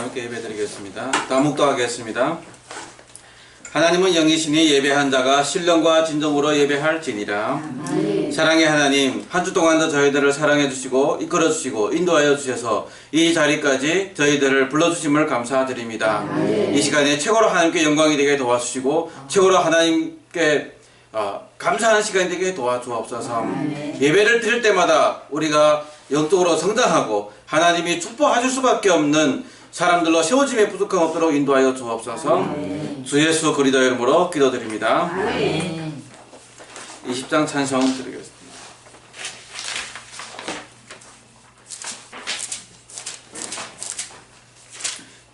함께 예배드리겠습니다. 다음 묵도하겠습니다. 하나님은 영이시니 예배한 자가 신령과 진정으로 예배할지니라. 사랑의 하나님, 한 주 동안도 저희들을 사랑해 주시고 이끌어 주시고 인도하여 주셔서 이 자리까지 저희들을 불러주심을 감사드립니다. 이 시간에 최고로 하나님께 영광이 되게 도와주시고 최고로 하나님께 감사하는 시간이 되게 도와주옵소서. 예배를 드릴 때마다 우리가 영적으로 성장하고 하나님이 축복하실 수밖에 없는 사람들로 세워짐에 부족함 없도록 인도하여 주옵소서. 주 예수 그리스도 이름으로 기도드립니다. 20장 찬송 드리겠습니다.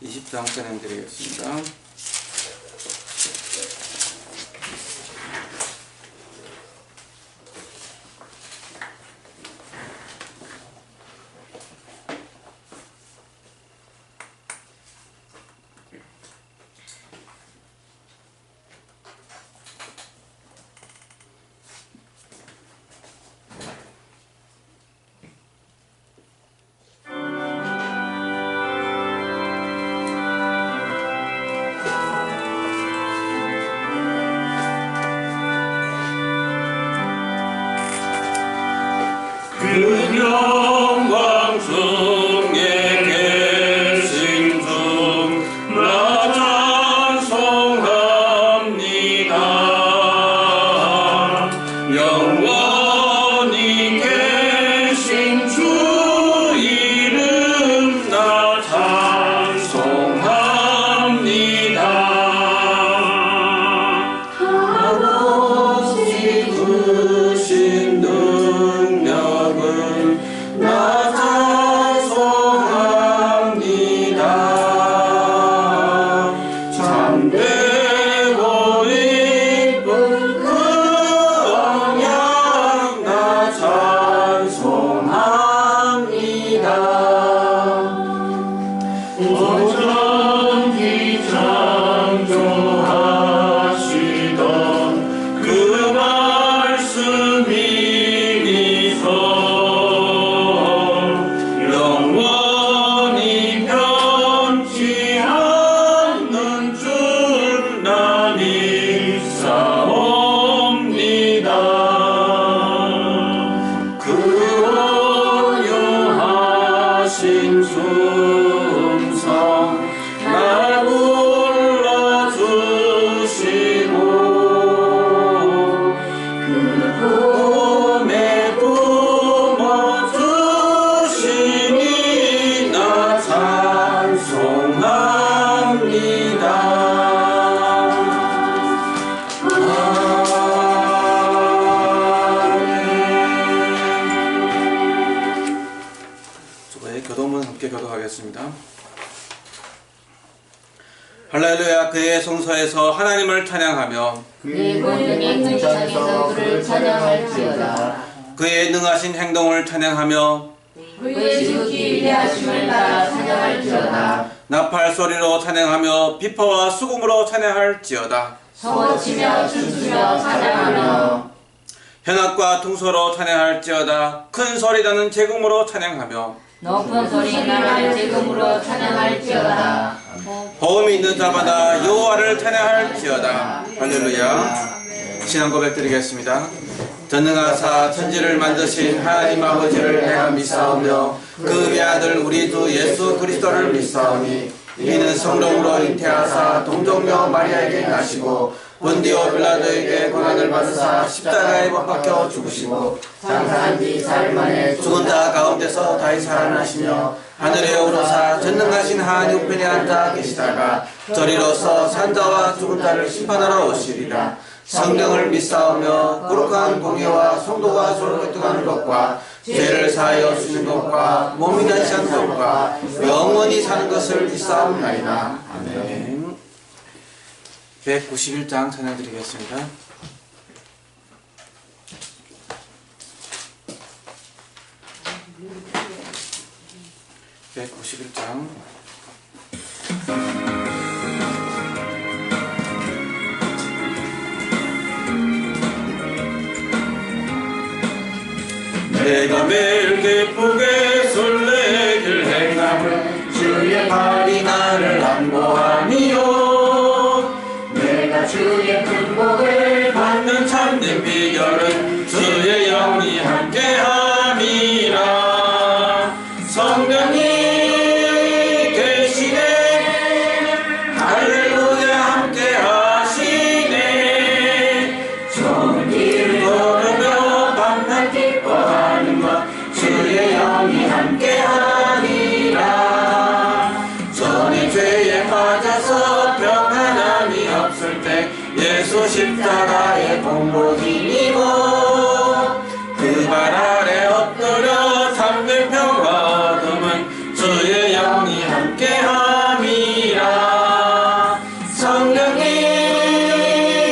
20장 찬양 드리겠습니다. 그 영광 중에 계신 중 나 찬송합니다. 영원히 계신 주 이름 나 찬송합니다. 한없이 크신 나 찬송합니다. 참되고 이쁜 그 언약 나 찬송합니다. 어쩐지 창조하시던 그 말씀이 영원히 변치 않는 줄 나 믿사옵니다. 그 온유하신 숨성 날 불러주시고 그 꿈에 품어주시니 나 찬송합니다. 저희 교도문 함께 교도하겠습니다. 할렐루야. 그의 성소에서 하나님을 찬양하며 그의 권능의 궁창에서 그를 찬양할지어다. 그의 능하신 행동을 찬양하며 그의 지극히 위대하심을 따라 찬양할지어다. 나팔 소리로 찬양하며 비포와 수금으로 찬양할지어다. 성어치며 춤추며 찬양하며 현악과 퉁소로 찬양할지어다. 큰 소리 나는 제금으로 찬양하며 높은 소리 나는 제금으로 찬양할지어다. 보험이 있는 자마다 여호와를 찬양할지어다. 할렐루야. 신앙 고백 드리겠습니다. 전능하사 천지를 만드신 하나님 아버지를 내가 믿사오며 그 외아들 우리 주 예수 그리스도를 믿사오니 이는 성령으로 잉태하사 동정녀 마리아에게 나시고 본디오 빌라도에게 고난을 받으사 십자가에 못 박혀 죽으시고 장사한 지 사흘 만에 죽은 자 가운데서 다시 살아나시며 하늘에 오르사 전능하신 하나님 우편에 앉아 계시다가 저리로서 산자와 죽은 자를 심판하러 오시리라. 성령을 믿사오며 거룩한 공예와 성도가 서로 격통하는 것과 죄를 사하여 주시는 것과 몸이 다시 하는 것과 영원히 사는 것을 믿사옵나이다. 아멘. 191장 찬양드리겠습니다. 191장. 내가 매일 기쁘게 설레길 행함을 주의 발이 나 성령이 계시네. 할렐루야 함께 하시네. 좋은 길 걸으며 밤낮 기뻐하는 것 주의 영이 함께 하리라. 전에 죄에 빠져서 평안함이 없을 때 예수 십자가의 공로 힘입어 그 발 아래 엎드려 참된 평화 얻음은 주의 영이 함께 함이라. 성령이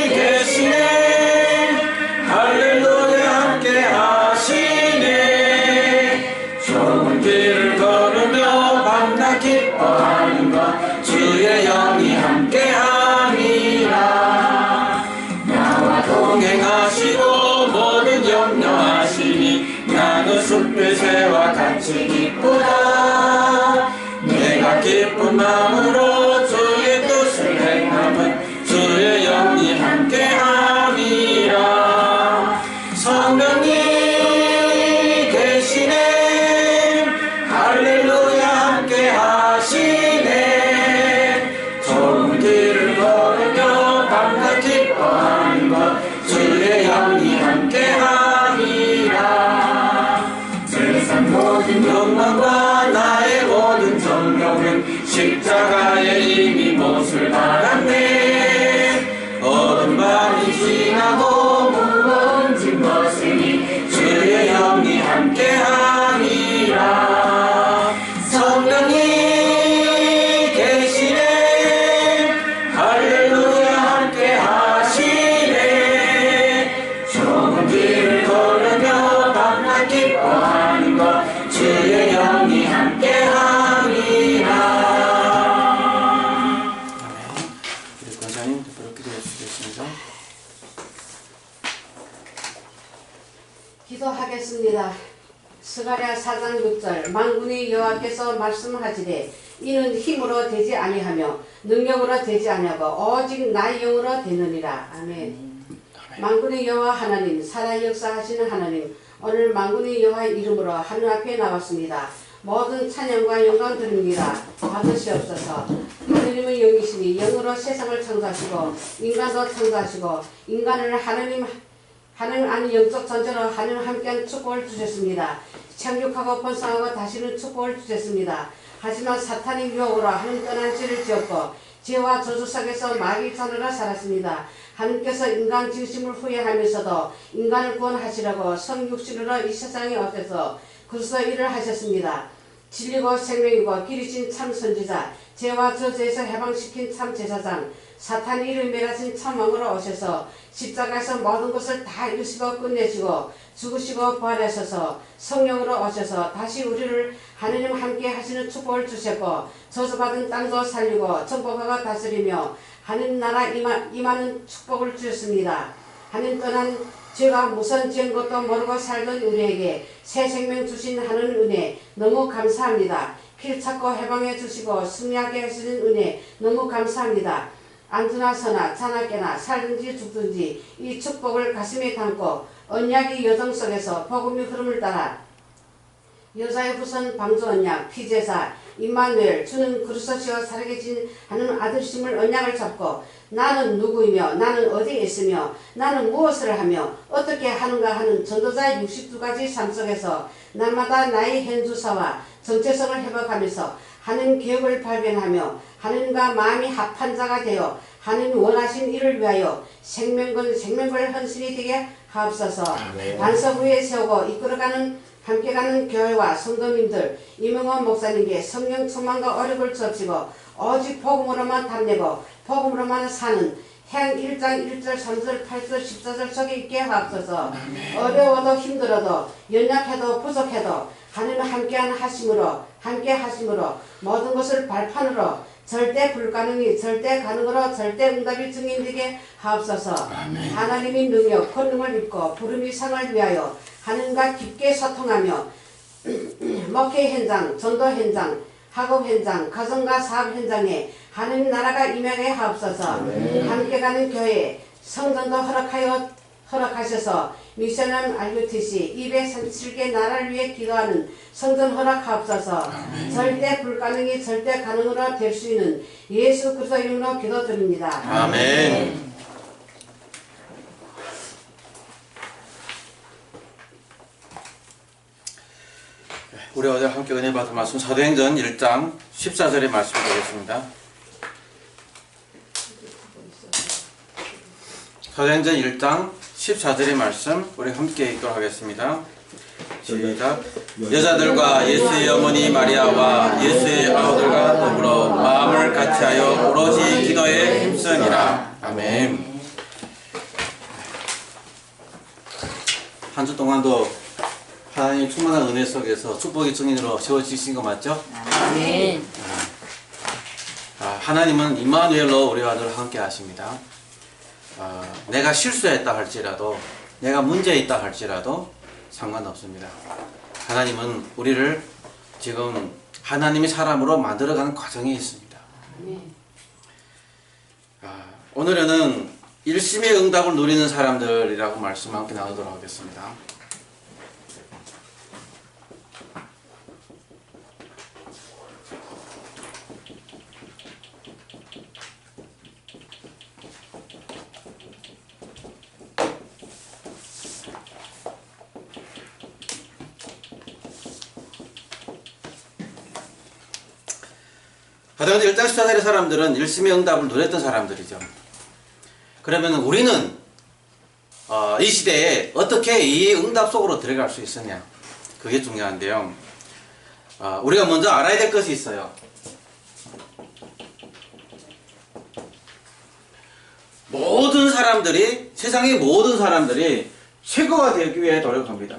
계시네. 할렐루야 함께 하시네. 좁은 길을 걸으며 밤낮 기뻐하는 것 주의 영이 함께 함이라. 나와 동행하시고 모든 염려하시니 나는 숲의 새와 같이 기쁘다. 내가 기쁜 마음으로 주의 뜻을 행함은 주의 영이 함께 함이라. 성령이 계시네. 할렐루야 함께 하시네. 좁은 길을 걸으며 밤낮 기뻐하는 것 주의 영이 함께 함이라. 세상 모든 욕망과 나의 모든 정욕은 십자가에 이미 못을 박았네. 어둠 밤이 지나고 무거운 짐 벗으니 주의 영이 함께 함이라. 성령이 계시네. 할렐루야 함께 하시네. 좁은 길을 걸으며 밤낮 기뻐하는 것 주의 영이 함께 함이라. 우리 권사님 그렇게 되어주시겠습니다. 기도하겠습니다. 스가랴 4장 6절 만군의 여호와께서 말씀하시되 이는 힘으로 되지 아니하며 능력으로 되지 아니하고 오직 나의 영으로 되느니라. 아멘. 만군의 여호와 하나님, 살아 역사하시는 하나님, 오늘 만군의 여호와의 이름으로 하늘 앞에 나왔습니다. 모든 찬양과 영광 드립니다. 받으시옵소서. 하느님은 영이시니 영으로 세상을 창조하시고 인간도 창조하시고 인간을 하느님 안 영적 존재로 하느님 함께한 축복을 주셨습니다. 창육하고 번성하고 다시는 축복을 주셨습니다. 하지만 사탄의 유혹으로 하느님 떠난 죄를 지었고 죄와 저주 속에서 마귀 자녀로 살았습니다. 하느님께서 인간 지으심을 후회하면서도 인간을 구원하시려고 성육신으로 이 세상에 오셔서 그리스도 일을 하셨습니다. 진리고 생명이고 길이신 참 선지자, 죄와 저주에서 해방시킨 참 제사장, 사탄의 이를 멸하신 참 왕으로 오셔서 십자가에서 모든 것을 다 이루시고 끝내시고 죽으시고 부활하셔서 성령으로 오셔서 다시 우리를 하느님 함께 하시는 축복을 주셨고 저주받은 땅도 살리고 정복하고 다스리며 하느님 나라 임하는 축복을 주셨습니다. 하느님 떠난 죄가 무슨 죄인 것도 모르고 살던 우리에게 새 생명 주신 하느님 은혜 너무 감사합니다. 길 찾고 해방해 주시고 승리하게 하시는 은혜 너무 감사합니다. 안주나 서나 자나 깨나 살든지 죽든지 이 축복을 가슴에 담고 언약의 여정 속에서 복음의 흐름을 따라 여자의 후손 방주 언약 피제사 임마누엘 주는 그리스도시여 살아계신 하는 아들심을 언약을 잡고 나는 누구이며 나는 어디에 있으며 나는 무엇을 하며 어떻게 하는가 하는 전도자의 62가지 삶 속에서 날마다 나의 현주사와 정체성을 회복하면서 하느님 계획을 발견하며 하느님과 마음이 합한 자가 되어 하느님 원하신 일을 위하여 생명걸 헌신이 되게 하옵소서. 반석 위에 세우고 이끌어가는 함께 가는 교회와 성도님들 이명원 목사님께 성령 충만과 어력을 주옵시고 오직 복음으로만 담내고 복음으로만 사는 행 1장 1절 3절 8절 14절 속에 있게 하옵소서. 어려워도 힘들어도 연약해도 부족해도 하느님 함께 하심으로 모든 것을 발판으로 절대 불가능이 절대 가능으로 절대 응답이 증인되게 하옵소서. 하나님의 능력 권능을 입고 부름의 상을 위하여 하느님과 깊게 소통하며 목회 현장, 전도 현장, 학업 현장, 가정과 사업 현장에 하느님 나라가 임하게 하옵소서. 함께 가는 교회 성전도 허락하여 허락하셔서 미션은 알교티시 237개 나라를 위해 기도하는 성전 허락하옵소서. 절대 불가능이 절대 가능으로 될 수 있는 예수 그리스도 이름으로 기도드립니다. 아멘. 우리 어제 함께 은혜 받은 말씀 사도행전 1장 14절의 말씀 보겠습니다. 사도행전 1장 14절의 말씀 우리 함께 읽도록 하겠습니다. 시작. 여자들과 예수의 어머니 마리아와 예수의 아우들과 더불어 마음을 같이하여 오로지 기도에 힘쓰니라. 아멘. 한 주 동안도 하나님 충만한 은혜 속에서 축복의 증인으로 세워주신 거 맞죠? 아멘. 하나님은 임마누엘로 우리와 늘 함께 하십니다. 내가 실수했다 할지라도 내가 문제 있다 할지라도 상관없습니다. 하나님은 우리를 지금 하나님의 사람으로 만들어가는 과정에 있습니다. 오늘은 일심의 응답을 누리는 사람들이라고 말씀 함께 나누도록 하겠습니다. 하다못해 1장 14절의 사람들은 일심의 응답을 누렸던 사람들이죠. 그러면 우리는 이 시대에 어떻게 이 응답 속으로 들어갈 수 있느냐, 그게 중요한데요. 우리가 먼저 알아야 될 것이 있어요. 모든 사람들이, 세상의 모든 사람들이 최고가 되기 위해 노력합니다.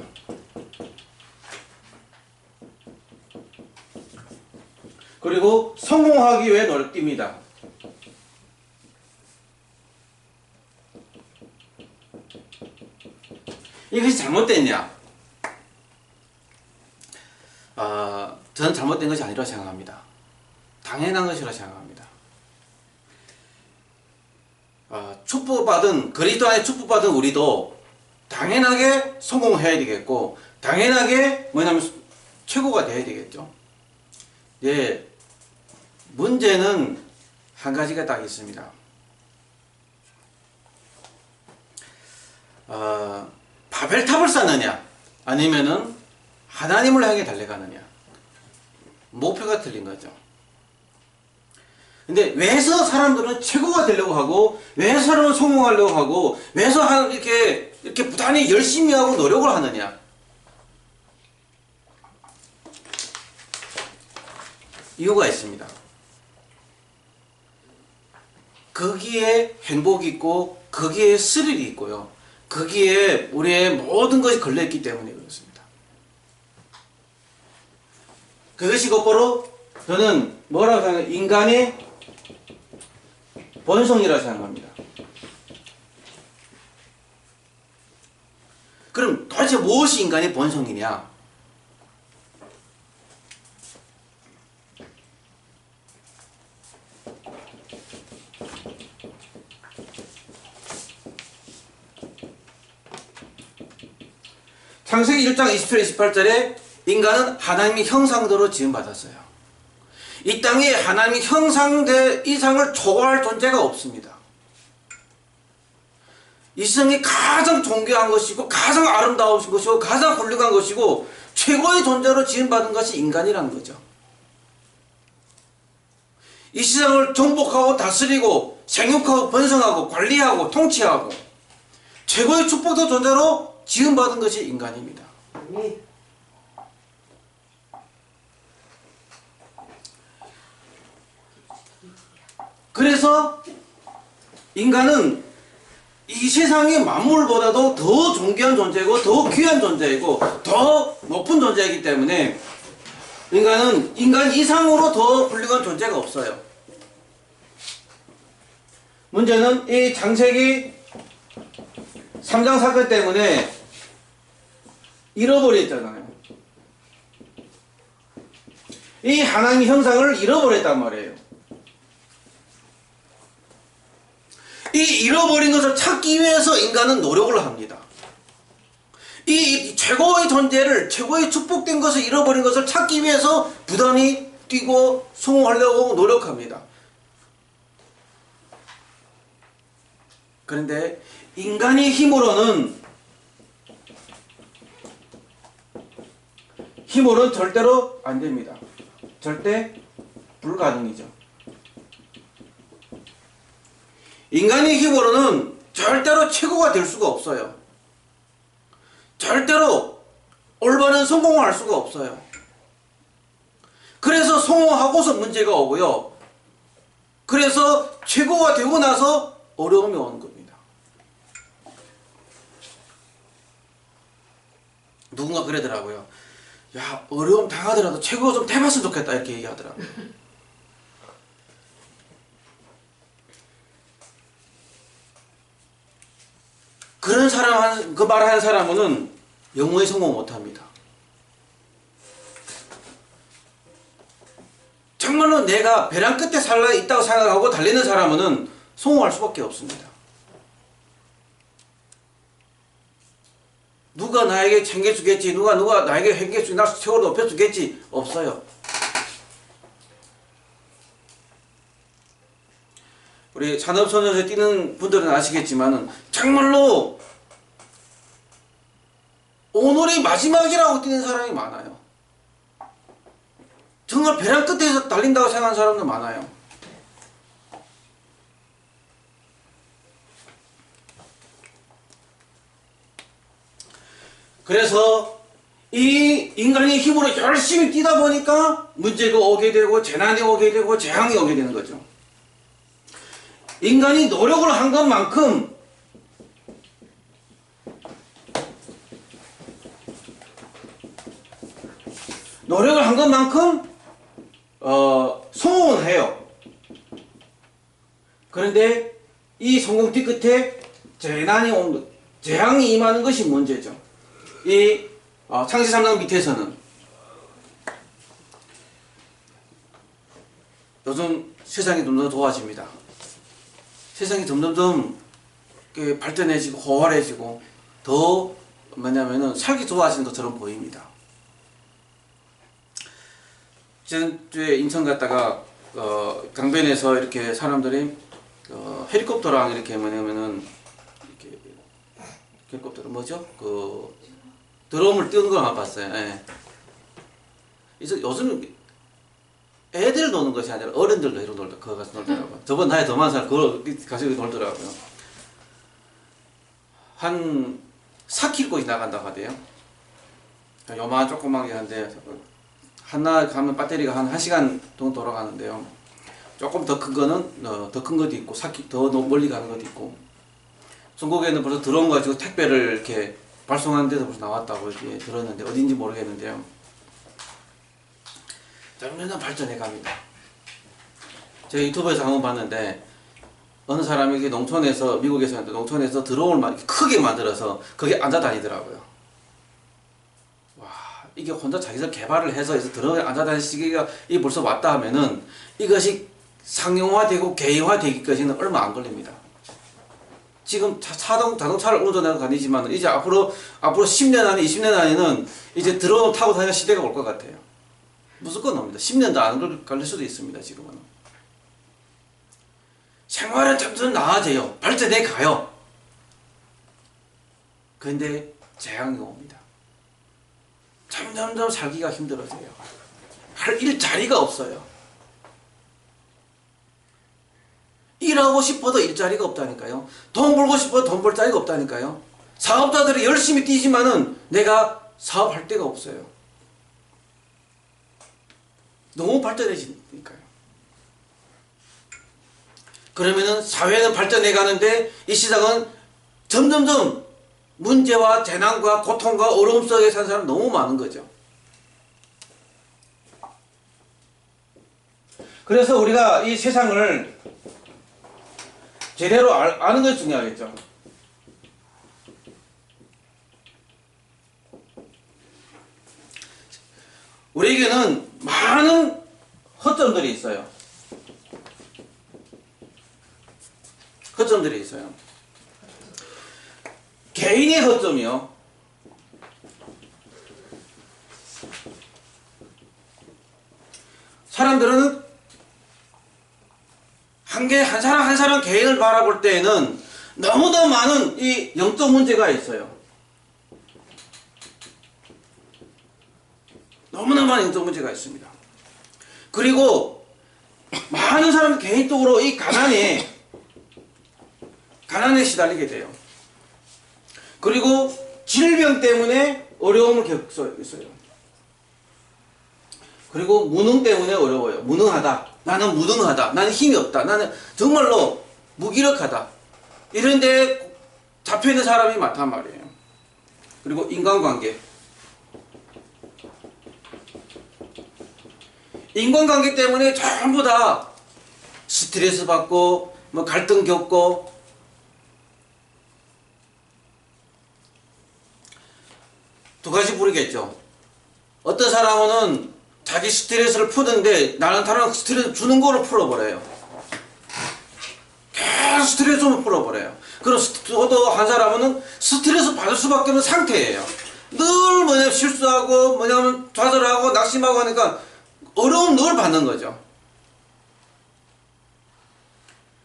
그리고 성공하기 위해 노력합니다. 이것이 잘못됐냐? 저는 잘못된 것이 아니라고 생각합니다. 당연한 것이라고 생각합니다. 축복받은, 그리스도 안에 축복받은 우리도 당연하게 성공해야 되겠고, 당연하게 뭐냐면 최고가 돼야 되겠죠. 예, 문제는 한 가지가 딱 있습니다. 바벨탑을 쌓느냐, 아니면은 하나님을 향해 달려가느냐. 목표가 틀린 거죠. 근데 왜서 사람들은 최고가 되려고 하고, 왜 사람은 성공하려고 하고, 왜서 이렇게 부단히 열심히 하고 노력을 하느냐. 이유가 있습니다. 거기에 행복이 있고, 거기에 스릴이 있고요. 거기에 우리의 모든 것이 걸려있기 때문에 그렇습니다. 그것이 곧바로 저는 뭐라고 생각해요? 인간의 본성이라고 생각합니다. 그럼 도대체 무엇이 인간의 본성이냐? 창세기 1장 27, 28절에 인간은 하나님의 형상대로 지음받았어요. 이 땅에 하나님의 형상대 이상을 초월할 존재가 없습니다. 이 세상에 가장 존귀한 것이고, 가장 아름다운 것이고, 가장 훌륭한 것이고, 최고의 존재로 지음받은 것이 인간이라는 거죠. 이 세상을 정복하고 다스리고 생육하고 번성하고 관리하고 통치하고 최고의 축복의 존재로 지음받은 것이 인간입니다. 그래서 인간은 이 세상의 만물보다도 더 존귀한 존재고, 더 귀한 존재이고, 더 높은 존재이기 때문에 인간은 인간 이상으로 더 훌륭한 존재가 없어요. 문제는 이 창세기 3장 사건 때문에 잃어버렸잖아요. 이 하나님의 형상을 잃어버렸단 말이에요. 이 잃어버린 것을 찾기 위해서 인간은 노력을 합니다. 이 최고의 존재를, 최고의 축복된 것을 잃어버린 것을 찾기 위해서 부단히 뛰고 성공하려고 노력합니다. 그런데 인간의 힘으로는 절대로 안 됩니다. 절대 불가능이죠. 인간의 힘으로는 절대로 최고가 될 수가 없어요. 절대로 올바른 성공을 할 수가 없어요. 그래서 성공하고서 문제가 오고요. 그래서 최고가 되고 나서 어려움이 오는 겁니다. 누군가 그러더라고요. 야, 어려움 당하더라도 최고가 좀 돼봤으면 좋겠다 이렇게 얘기하더라고요. 그런 사람, 그 말을 하는 사람은 영원히 성공 못합니다. 정말로 내가 벼랑 끝에 살아 있다고 생각하고 달리는 사람은 성공할 수밖에 없습니다. 누가 나에게 챙겨주겠지, 누가 나에게 챙겨주겠지, 나 최고로 높여주겠지, 없어요. 우리 산업선에서 뛰는 분들은 아시겠지만 정말로 오늘이 마지막이라고 뛰는 사람이 많아요. 정말 벼랑 끝에서 달린다고 생각하는 사람도 많아요. 그래서 이 인간의 힘으로 열심히 뛰다 보니까 문제가 오게 되고 재난이 오게 되고 재앙이 오게 되는 거죠. 인간이 노력을 한 것만큼 성공은 해요. 그런데 이 성공 뒤끝에 재앙이 임하는 것이 문제죠. 이 창세 3장 밑에서는 요즘 세상이 점점 좋아집니다. 세상이 점점 발전해지고 호활해지고 더 뭐냐면은 살기 좋아지는 것처럼 보입니다. 지난주에 인천 갔다가 강변에서 이렇게 사람들이 헬리콥터랑 이렇게 뭐냐면은 이렇게 헬리콥터로 뭐죠? 드럼을 띄우는 걸 봤어요. 예. 요즘 애들 노는 것이 아니라 어른들도 이런 그거 가서 놀더라고요. 저번 나이 더 많은 사람 그걸 가서 놀더라고요. 한 4km까지 나간다고 하대요. 요만 조그맣게 한데 하나 가면 배터리가 한 1시간 정도 돌아가는데요. 조금 더 큰 거는 더 큰 것도 있고 4km 더 멀리 가는 것도 있고. 중국에는 벌써 들어온 거 가지고 택배를 이렇게 발송하는 데서 벌써 나왔다고 이렇게 들었는데 어딘지 모르겠는데요. 점점 발전해 갑니다. 제가 유튜브에서 한번 봤는데 어느 사람이 농촌에서 미국에서 하는데 농촌에서 드론을 크게 만들어서 거기에 앉아 다니더라고요. 와, 이게 혼자 자기들 개발을 해서 드론에 앉아 다니는 시기가 이게 벌써 왔다 하면은 이것이 상용화되고 개인화되기까지는 얼마 안 걸립니다. 지금 자동차를 운전하고 다니지만 이제 앞으로 10년 안에 20년 안에는 이제 드론 타고 다니는 시대가 올 것 같아요. 무조건 옵니다. 10년도 안 걸릴 수도 있습니다. 지금은. 생활은 점점 나아져요. 발전해 가요. 그런데 재앙이 옵니다. 점점 살기가 힘들어져요. 할 일자리가 없어요. 일하고 싶어도 일자리가 없다니까요. 돈 벌고 싶어도 돈 벌 자리가 없다니까요. 사업자들이 열심히 뛰지만은 내가 사업할 데가 없어요. 너무 발전해지니까요. 그러면은 사회는 발전해 가는데 이 시장은 점점점 문제와 재난과 고통과 어려움 속에 사는 사람 너무 많은 거죠. 그래서 우리가 이 세상을 제대로 아는 것이 중요하겠죠. 우리에게는 많은 허점들이 있어요. 허점들이 있어요. 개인의 허점이요. 사람들은 한 사람 한 사람 개인을 바라볼 때에는 너무나 많은 이 영적 문제가 있어요. 너무나 많은 영적 문제가 있습니다. 그리고 많은 사람 개인적으로 이 가난에 시달리게 돼요. 그리고 질병 때문에 어려움을 겪고 있어요. 그리고 무능 때문에 어려워요. 무능하다. 나는 무능하다. 나는 힘이 없다. 나는 정말로 무기력하다. 이런데 잡혀있는 사람이 많단 말이에요. 그리고 인간관계. 인간관계 때문에 전부 다 스트레스 받고 뭐 갈등 겪고 두 가지 부르겠죠. 어떤 사람은 자기 스트레스를 푸는데 나는 다른 스트레스 주는 거로 풀어버려요. 계속 스트레스만 풀어버려요. 그럼 저도 한 사람은 스트레스 받을 수밖에 없는 상태예요. 늘 뭐냐면 실수하고 뭐냐면 좌절하고 낙심하고 하니까 어려움 늘 받는 거죠.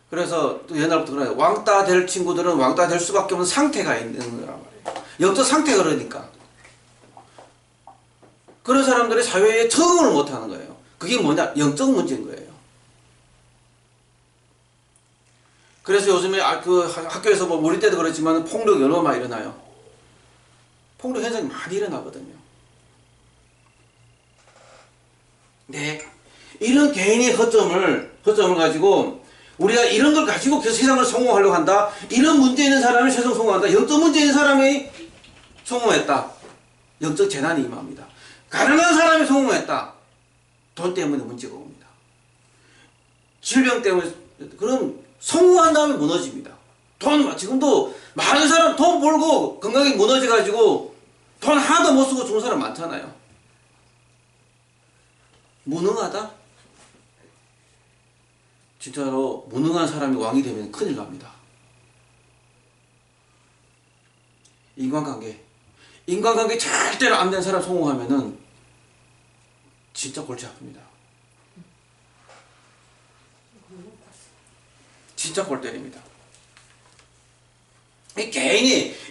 그래서 또 옛날부터 그래요. 왕따 될 친구들은 왕따 될 수밖에 없는 상태가 있는 거란 말이에요. 영적 상태가 그러니까. 그런 사람들이 사회에 적응을 못하는 거예요. 그게 뭐냐? 영적 문제인 거예요. 그래서 요즘에 그 학교에서 뭐 우리 때도 그렇지만 폭력이 얼마나 많이 일어나요. 폭력 현상이 많이 일어나거든요. 네, 이런 개인의 허점을 가지고 우리가 이런 걸 가지고 계속 세상을 성공하려고 한다. 이런 문제 있는 사람이 세상 성공한다. 영적 문제 있는 사람이 성공했다. 영적 재난이 임합니다. 가난한 사람이 성공했다. 돈 때문에 문제가 옵니다. 질병 때문에. 그럼 성공한 다음에 무너집니다. 지금도 많은 사람 돈 벌고 건강이 무너져가지고 돈 하나도 못 쓰고 죽은 사람 많잖아요. 무능하다? 진짜로 무능한 사람이 왕이 되면 큰일 납니다. 인간관계 절대로 안 된 사람 성공하면은 진짜 골치 아픕니다. 진짜 골 때립니다.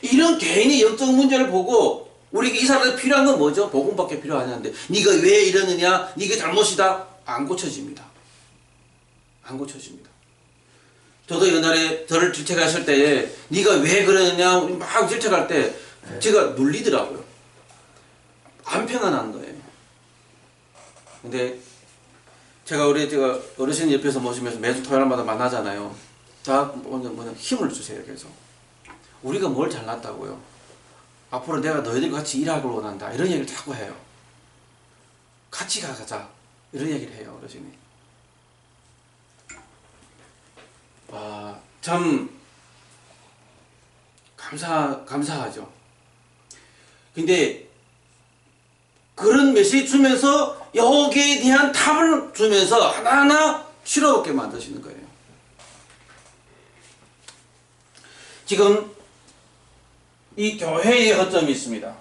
이런 개인이 영적 문제를 보고 우리에게 이 사람한테 필요한 건 뭐죠? 복음밖에 필요하지 않는데 네가 왜 이러느냐? 네가 잘못이다. 안 고쳐집니다. 안 고쳐집니다. 저도 옛날에 저를 질책했을 때에 네가 왜 그러느냐 막 질책할 때 제가 눌리더라고요. 안 평안한 거예요. 근데 제가 어르신 옆에서 모시면서 매주 토요일마다 만나잖아요. 다 힘을 주세요. 그래서 우리가 뭘 잘났다고요. 앞으로 내가 너희들과 같이 일하고 원한다. 이런 얘기를 자꾸 해요. 같이 가자. 이런 얘기를 해요. 어르신이. 참 감사하죠. 근데 그런 메시지 주면서 여기에 대한 답을 주면서 하나하나 실어먹게 만드시는 거예요. 지금 이 교회의 허점이 있습니다.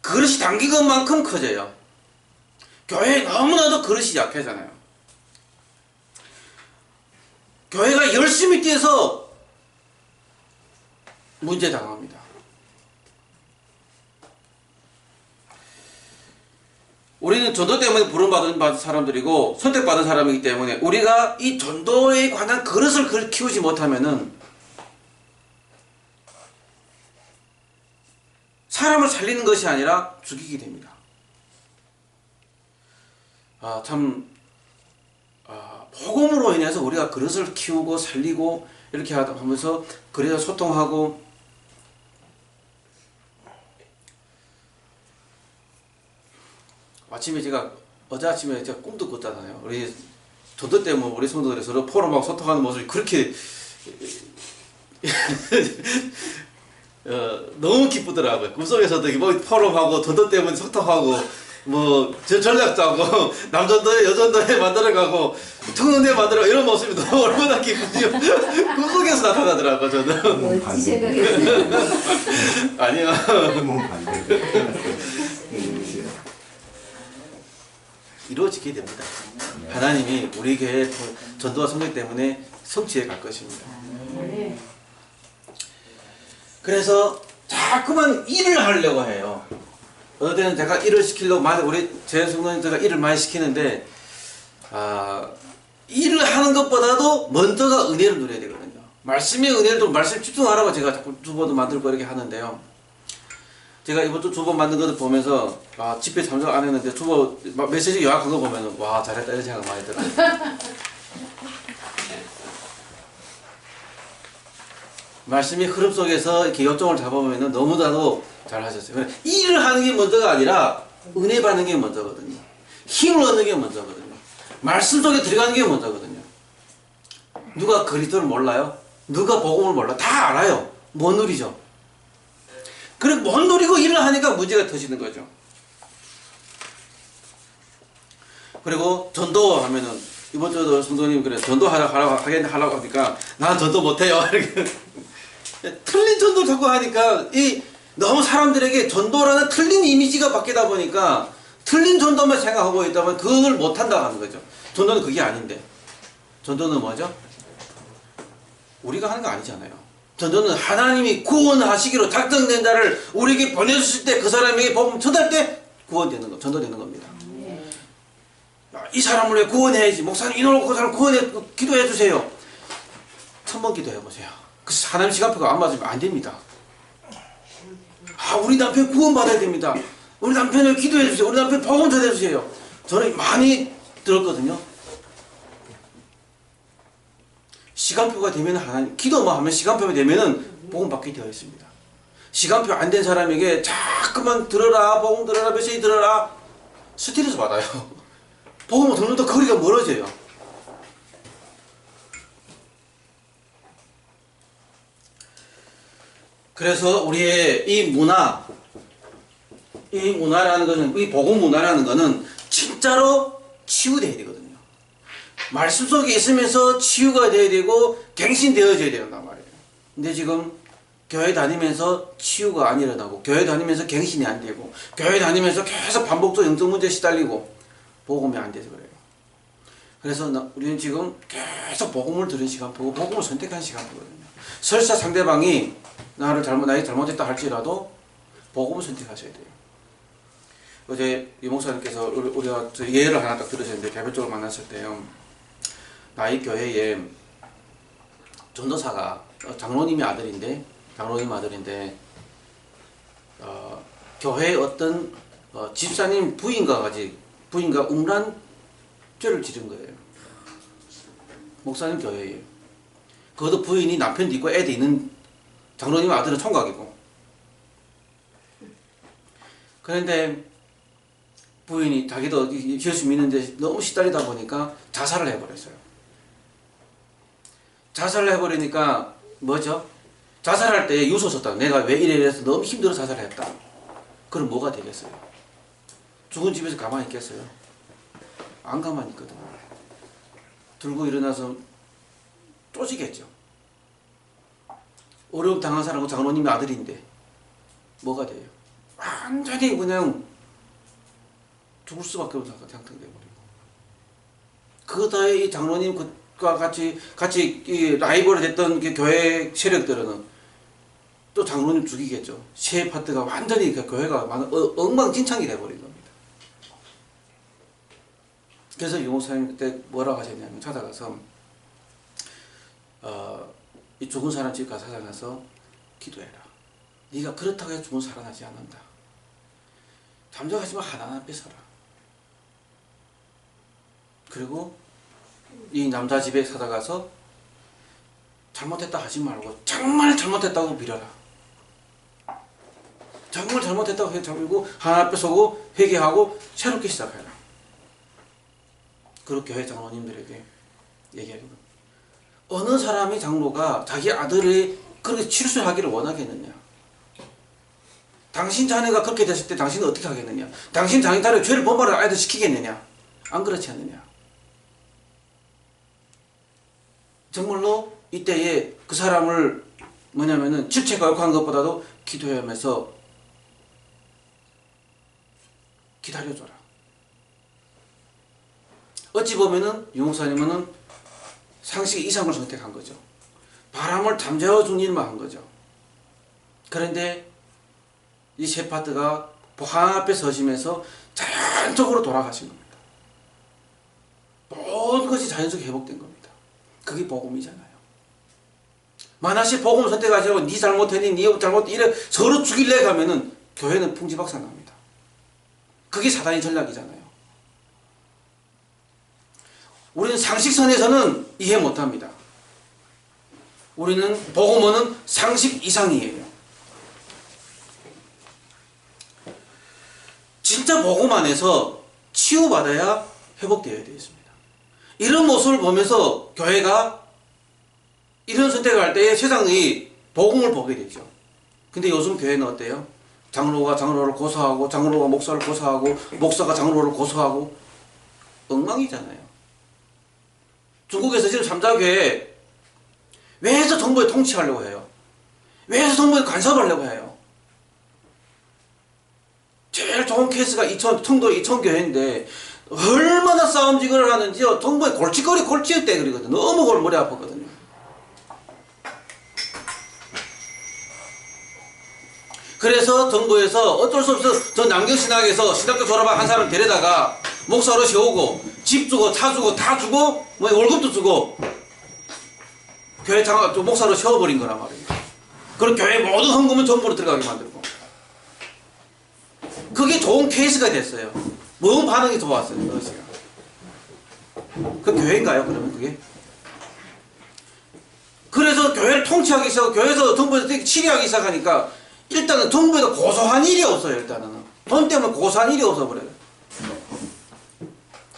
그릇이 담긴 것만큼 커져요. 교회에 너무나도 그릇이 약하잖아요. 교회가 열심히 뛰어서 문제 당합니다. 우리는 전도 때문에 부름받은 사람들이고 선택받은 사람이기 때문에 우리가 이 전도에 관한 그릇을 키우지 못하면은 사람을 살리는 것이 아니라 죽이게 됩니다. 복음으로 인해서 우리가 그릇을 키우고 살리고 이렇게 하면서 그래야 소통하고 어제 아침에 제가 꿈도 꿨잖아요. 우리 전도 때문에 우리 성도들이 서로 포럼하고 소통하는 모습이 그렇게 너무 기쁘더라고요. 꿈속에서도 뭐 포럼하고 전도 때문에 소통하고 저 전략 짜고 남전도에 여전도에 만들어가고 청년도에 만들어 이런 모습이 너무 얼마나 기쁘지요. 꿈속에서 나타나더라고 저는. 멋지 생각했어요. 아니요. 이루어지게 됩니다. 하나님이 우리 교회 전도와 성령 때문에 성취해 갈 것입니다. 네. 그래서 자꾸만 일을 하려고 해요. 어느 때는 제가 일을 시키려고 많이 우리 제 성도님 제가 일을 많이 시키는데 일을 하는 것보다도 먼저가 은혜를 누려야 되거든요. 말씀의 은혜를 좀 말씀 집중하라고 제가 자꾸 주보도 만들고 이렇게 하는데요. 제가 이번 주 주보 만든 것을 보면서 집회 참석 안 했는데 주보 메시지 요약한 거 보면 와 잘했다 이런 생각 많이 들어요. 말씀의 흐름 속에서 이렇게 요점을 잡아보면 너무나도 잘하셨어요. 일을 하는 게 먼저가 아니라 은혜 받는 게 먼저거든요. 힘을 얻는 게 먼저거든요. 말씀 속에 들어가는 게 먼저거든요. 누가 그리스도를 몰라요? 누가 복음을 몰라? 다 알아요. 못 누리죠. 그래 못 누리고 일을 하니까 문제가 터지는 거죠. 그리고 전도 하면은 이번 주도 성도님 그래 전도 하라고 하니까 난 전도 못해요. 이렇게 틀린 전도를 자꾸 하니까 너무 사람들에게 전도라는 틀린 이미지가 바뀌다 보니까 틀린 전도만 생각하고 있다면 그걸 못한다고 하는 거죠. 전도는 그게 아닌데 전도는 뭐죠? 우리가 하는 거 아니잖아요. 전도는 하나님이 구원하시기로 작정된 자를 우리에게 보내주실 때 그 사람에게 복음 전할 때 구원되는 거, 전도되는 겁니다. 이 사람을 왜 구원해야지. 목사님 이놈을 그 사람 구원해 기도해 주세요. 1000번 기도해 보세요. 그 하나님 시간표가 안 맞으면 안 됩니다. 우리 남편 구원받아야 됩니다. 우리 남편을 기도해 주세요. 우리 남편 복음 전해 주세요. 저는 많이 들었거든요. 시간표가 되면 하나님 기도만 하면 시간표가 되면은 복음 받게 되어 있습니다. 시간표 안 된 사람에게 자꾸만 들어라 복음 들어라 메시지 들어라 스트레스 받아요. 복음을 듣는 또 거리가 멀어져요. 그래서 우리의 이 문화라는 것은, 이 복음 문화라는 것은 진짜로 치유되어야 되거든요. 말씀 속에 있으면서 치유가 되어야 되고 갱신되어져야 된단 말이에요. 근데 지금 교회 다니면서 치유가 안 일어나고 교회 다니면서 갱신이 안 되고 교회 다니면서 계속 반복적으로 영적 문제에 시달리고 복음이 안 돼서 그래요. 그래서 우리는 지금 계속 복음을 들은 시간표고 복음을 선택한 시간표거든요. 설사 상대방이 나를 잘못했다 할지라도 복음을 선택하셔야 돼요. 어제 이 목사님께서 우리가 예를 하나 딱 들으셨는데 개별적으로 만났을 때요. 나이 교회에 전도사가 장로님 아들인데 교회에 어떤 집사님 부인과 음란죄를 지른 거예요. 목사님 교회에. 그것도 부인이 남편도 있고 애도 있는 장로님 아들은 총각이고. 그런데 부인이 자기도 예수 믿는데 너무 시달리다 보니까 자살을 해버렸어요. 자살을 해버리니까 뭐죠? 자살할 때 유서 썼다. 내가 왜 이래서 너무 힘들어 자살했다. 그럼 뭐가 되겠어요? 죽은 집에서 가만히 있겠어요? 안 가만히 있거든요. 들고 일어나서 쪼지겠죠. 어려움 당한 사람은 장로님의 아들인데 뭐가 돼요? 완전히 그냥 죽을 수밖에 없는 상태가 돼버리고. 그다에 이 장로님과 같이 이 라이벌이 됐던 그 교회 세력들은 또 장로님 죽이겠죠. 세 파트가 완전히 그 교회가 엉망진창이 돼버린 겁니다. 그래서 유목사님 그때 뭐라고 하셨냐면 찾아가서 이 죽은 사람 집 가서 찾아가서 기도해라. 네가 그렇다고 해서 죽은 살아나지 않는다. 잠잠하지만 하나님 앞에 서라. 그리고 이 남자 집에 찾아가서 잘못했다 하지 말고 정말 잘못했다고 빌어라. 정말 잘못했다고 해서 하나님 앞에 서고 회개하고 새롭게 시작해라. 그리고 교회 장로님들에게 얘기하는 겁니다. 어느 사람이 장로가 자기 아들이 그렇게 칠수하기를 원하겠느냐. 당신 자녀가 그렇게 됐을 때 당신은 어떻게 하겠느냐? 당신 자녀를 죄를 범하는 아이들 시키겠느냐? 안 그렇지 않느냐? 정말로 이때에 그 사람을 뭐냐면은 질책과 욕한 것보다도 기도하면서 기다려줘라. 어찌 보면은 유목사님은 상식 이상을 선택한 거죠. 바람을 잠재워준 일만 한 거죠. 그런데 이 셰파드가 보항 앞에 서시면서 자연적으로 돌아가신 겁니다. 모든 것이 자연스럽게 회복된 겁니다. 그게 복음이잖아요. 만약에 복음을 선택하시고 니 잘못했니 니 잘못 이래 서로 죽일래 가면은 교회는 풍지박산납니다. 그게 사단의 전략이잖아요. 우리는 상식선에서는 이해 못합니다. 우리는 복음은 상식 이상이에요. 진짜 복음 안에서 치유받아야 회복되어야 되겠습니다. 이런 모습을 보면서 교회가 이런 선택을 할 때 세상의 복음을 보게 되죠. 근데 요즘 교회는 어때요? 장로가 장로를 고소하고 장로가 목사를 고소하고 목사가 장로를 고소하고 엉망이잖아요. 중국에서 지금 삼자교회 왜 해서 정부에 통치하려고 해요? 왜 해서 정부에 간섭하려고 해요? 제일 좋은 케이스가 청도 이천교회인데 얼마나 싸움지거를 하는지요. 정부에 골칫거리 때 그러거든. 너무 머리 아팠거든요. 그래서 정부에서 어쩔 수 없어 저 남경신학에서 신학교 졸업한 한 사람 데려다가 목사로 세우고 집 주고 차 주고 다 주고 뭐 월급도 주고 교회 목사로 세워버린 거란 말이에요. 그럼 교회 모든 헌금은 정부로 들어가게 만들고 그게 좋은 케이스가 됐어요. 뭔 반응이 좋았어요. 그것이요. 그 교회인가요 그러면 그게? 그래서 교회를 통치하기 시작하고 교회에서 정부에서 치료하기 시작하니까 일단은 정부에서 고소한 일이 없어요. 일단은 돈 때문에 고소한 일이 없어버려요.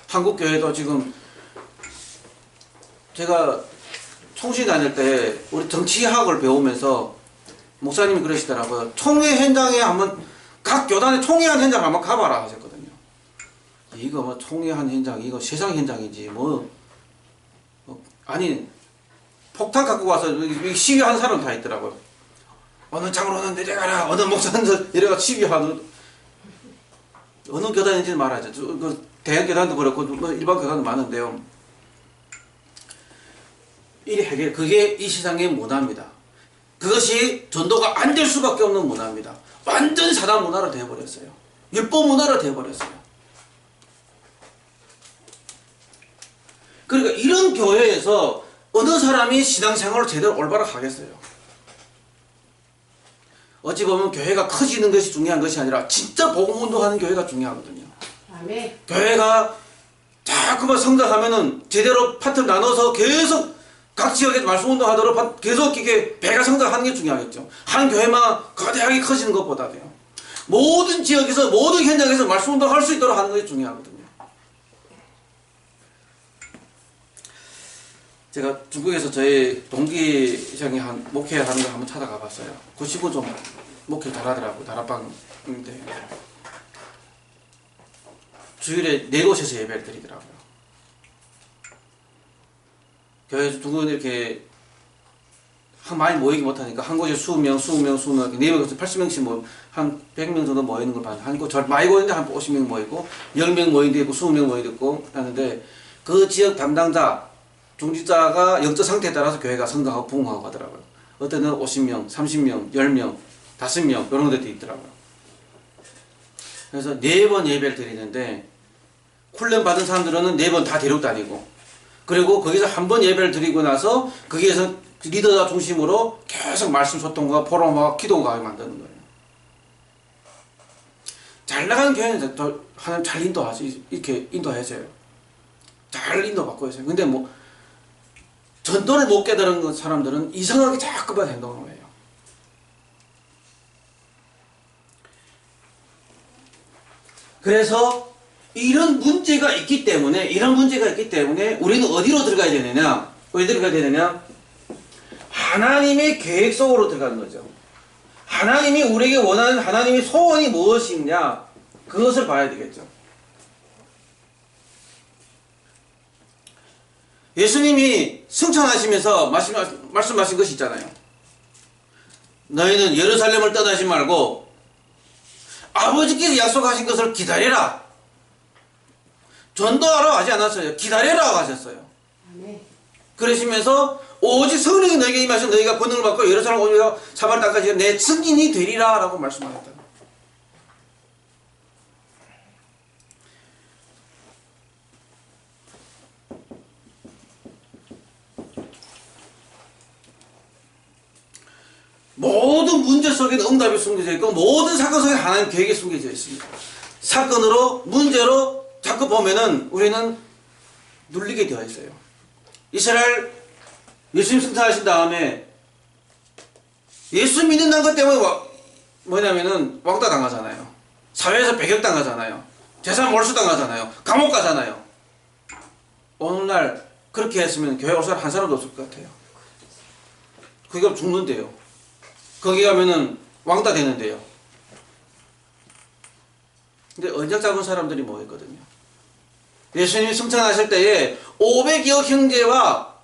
한국교회도 지금 제가 총시 다닐 때 우리 정치학을 배우면서 목사님이 그러시더라고요. 총회 현장에 한번 각 교단의 총회한 현장 한번 가봐라 하셨거든요. 이거 뭐 총회한 현장 이거 세상 현장이지 아니 폭탄 갖고 와서 시위한 사람 다 있더라고요. 어느 장로는 내려가라 어느 목사는 내려가 시위하는 어느 교단인지는 말하죠. 그 대형 교단도 그렇고 뭐 일반 교단도 많은데요. 이 해결 그게 이 세상의 문화입니다. 그것이 전도가 안 될 수밖에 없는 문화입니다. 완전 사단 문화로 되어버렸어요. 율법 문화로 되어버렸어요. 그러니까 이런 교회에서 어느 사람이 신앙생활을 제대로 올바로 하겠어요. 어찌 보면 교회가 커지는 것이 중요한 것이 아니라 진짜 복음운동하는 교회가 중요하거든요. 아멘. 교회가 자꾸만 성장하면은 제대로 파트를 나눠서 계속 각 지역에 말씀운동하도록 계속 이게 배가 성장하는 게 중요하겠죠. 한 교회만 거대하게 커지는 것보다도요. 모든 지역에서 모든 현장에서 말씀운동 할 수 있도록 하는 것이 중요하거든요. 제가 중국에서 저희 동기생이 목회하는 거 한번 찾아가 봤어요. 그 친구 좀 목회 잘하더라고. 다락방인데 주일에 4곳에서 예배를 드리더라고요. 교회에서 두 분 이렇게 많이 모이기 못하니까 한 곳에 20명, 4명에서 80명씩 한 100명 정도 모이는 걸 봤는데 한 곳 잘 많이 모이는데 한 50명 모이고 10명 모인 데 있고 20명 모인 데 있고 하는데 그 지역 담당자 중지자가 영적 상태에 따라서 교회가 성장하고 부흥하고 하더라고요. 어떤 데는 50명, 30명, 10명, 5명 이런 데도 있더라고요. 그래서 4번 예배를 드리는데 훈련 받은 사람들은 4번 다 데리고 다니고 그리고 거기서 한 번 예배를 드리고 나서 거기에서 리더자 중심으로 계속 말씀 소통과 포럼과 기도가 만드는 거예요. 잘 나가는 교회는 하나님 잘 인도하지 이렇게 인도해줘요. 잘 인도받고 있어요. 근데 뭐 전도를 못 깨달은 사람들은 이상하게 자꾸만 행동을 해요. 그래서 이런 문제가 있기 때문에 우리는 어디로 들어가야 되느냐? 어디 들어가야 되느냐? 하나님의 계획 속으로 들어가는 거죠. 하나님이 우리에게 원하는 하나님의 소원이 무엇이냐, 그것을 봐야 되겠죠. 예수님이 승천하시면서 말씀하신 것이 있잖아요. 너희는 예루살렘을 떠나지 말고 아버지께서 약속하신 것을 기다리라. 전도하라고 하지 않았어요. 기다리라고 하셨어요. 아멘. 그러시면서 오직 성령이 너에게 임하시면 너희가 권능을 받고 예루살렘 오며 사마리아 땅까지 내 증인이 되리라 라고 말씀하셨다. 모든 문제 속에는 응답이 숨겨져 있고 모든 사건 속에 하나님 계획이 숨겨져 있습니다. 사건으로 문제로 자꾸 보면은 우리는 눌리게 되어 있어요. 이스라엘 예수님 승천하신 다음에 예수 믿는다는 것 때문에 뭐냐면은 왕따 당하잖아요. 사회에서 배격 당하잖아요. 재산 몰수 당하잖아요. 감옥 가잖아요. 오늘날 그렇게 했으면 교회 올 사람 한 사람도 없을 것 같아요. 그게 죽는데요. 거기 가면은 왕따 되는데요. 근데 언적 잡은 사람들이 뭐였거든요. 예수님이 승천하실 때에 500여 형제와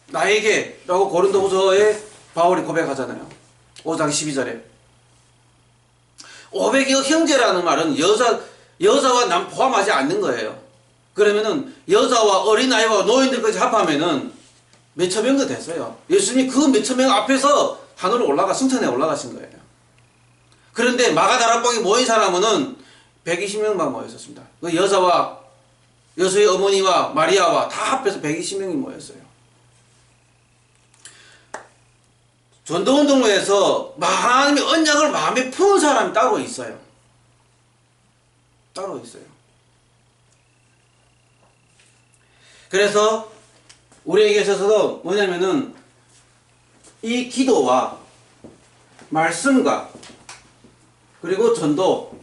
나에게 라고 고린도후서에 바울이 고백하잖아요. 5장 12절에 500여 형제라는 말은 여자와 남 포함하지 않는 거예요. 그러면은 여자와 어린아이와 노인들까지 합하면은 몇천 명도 됐어요. 예수님이 그 몇천 명 앞에서 하늘로 승천에 올라가신 거예요. 그런데 마가다락방에 모인 사람은 120명만 모였었습니다. 그 여자와 여수의 어머니와 마리아와 다 합해서 120명이 모였어요. 전도운동회에서 하나님의 언약을 마음에 품은 사람이 따로 있어요. 따로 있어요. 그래서 우리에게 있어서도 뭐냐면은 이 기도와 말씀과 그리고 전도는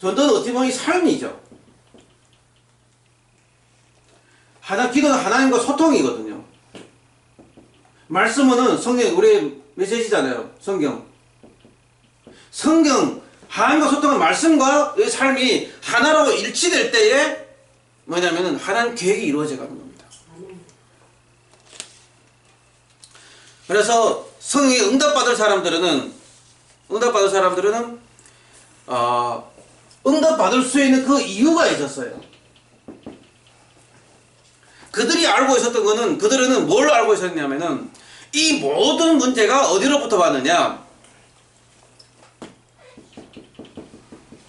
어떻게 보면 삶이죠. 기도는 하나님과 소통이거든요. 말씀은 성경, 우리 메시지잖아요. 성경, 하나님과 소통은 말씀과 이 삶이 하나로 일치될 때에 뭐냐면은 하나님 계획이 이루어져 가는 겁니다. 그래서 성령에 응답받을 사람들은 응답받을 수 있는 그 이유가 있었어요. 그들이 알고 있었던 거는, 그들은 뭘 알고 있었냐면은 이 모든 문제가 어디로부터 왔느냐,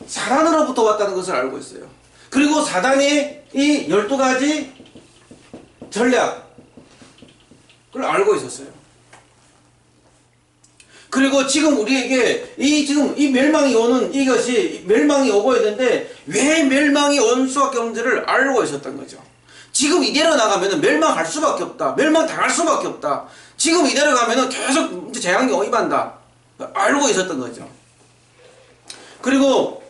사단으로부터 왔다는 것을 알고 있어요. 그리고 사단이 이 12가지 전략을 알고 있었어요. 그리고 지금 우리에게 이 멸망이 오는 이것이 멸망이 오고 있는데 왜 멸망이 온 수밖에 없는지를 알고 있었던 거죠. 지금 이대로 나가면은 멸망할 수밖에 없다. 멸망당할 수밖에 없다. 지금 이대로 가면은 계속 재앙이 임한다. 알고 있었던 거죠. 그리고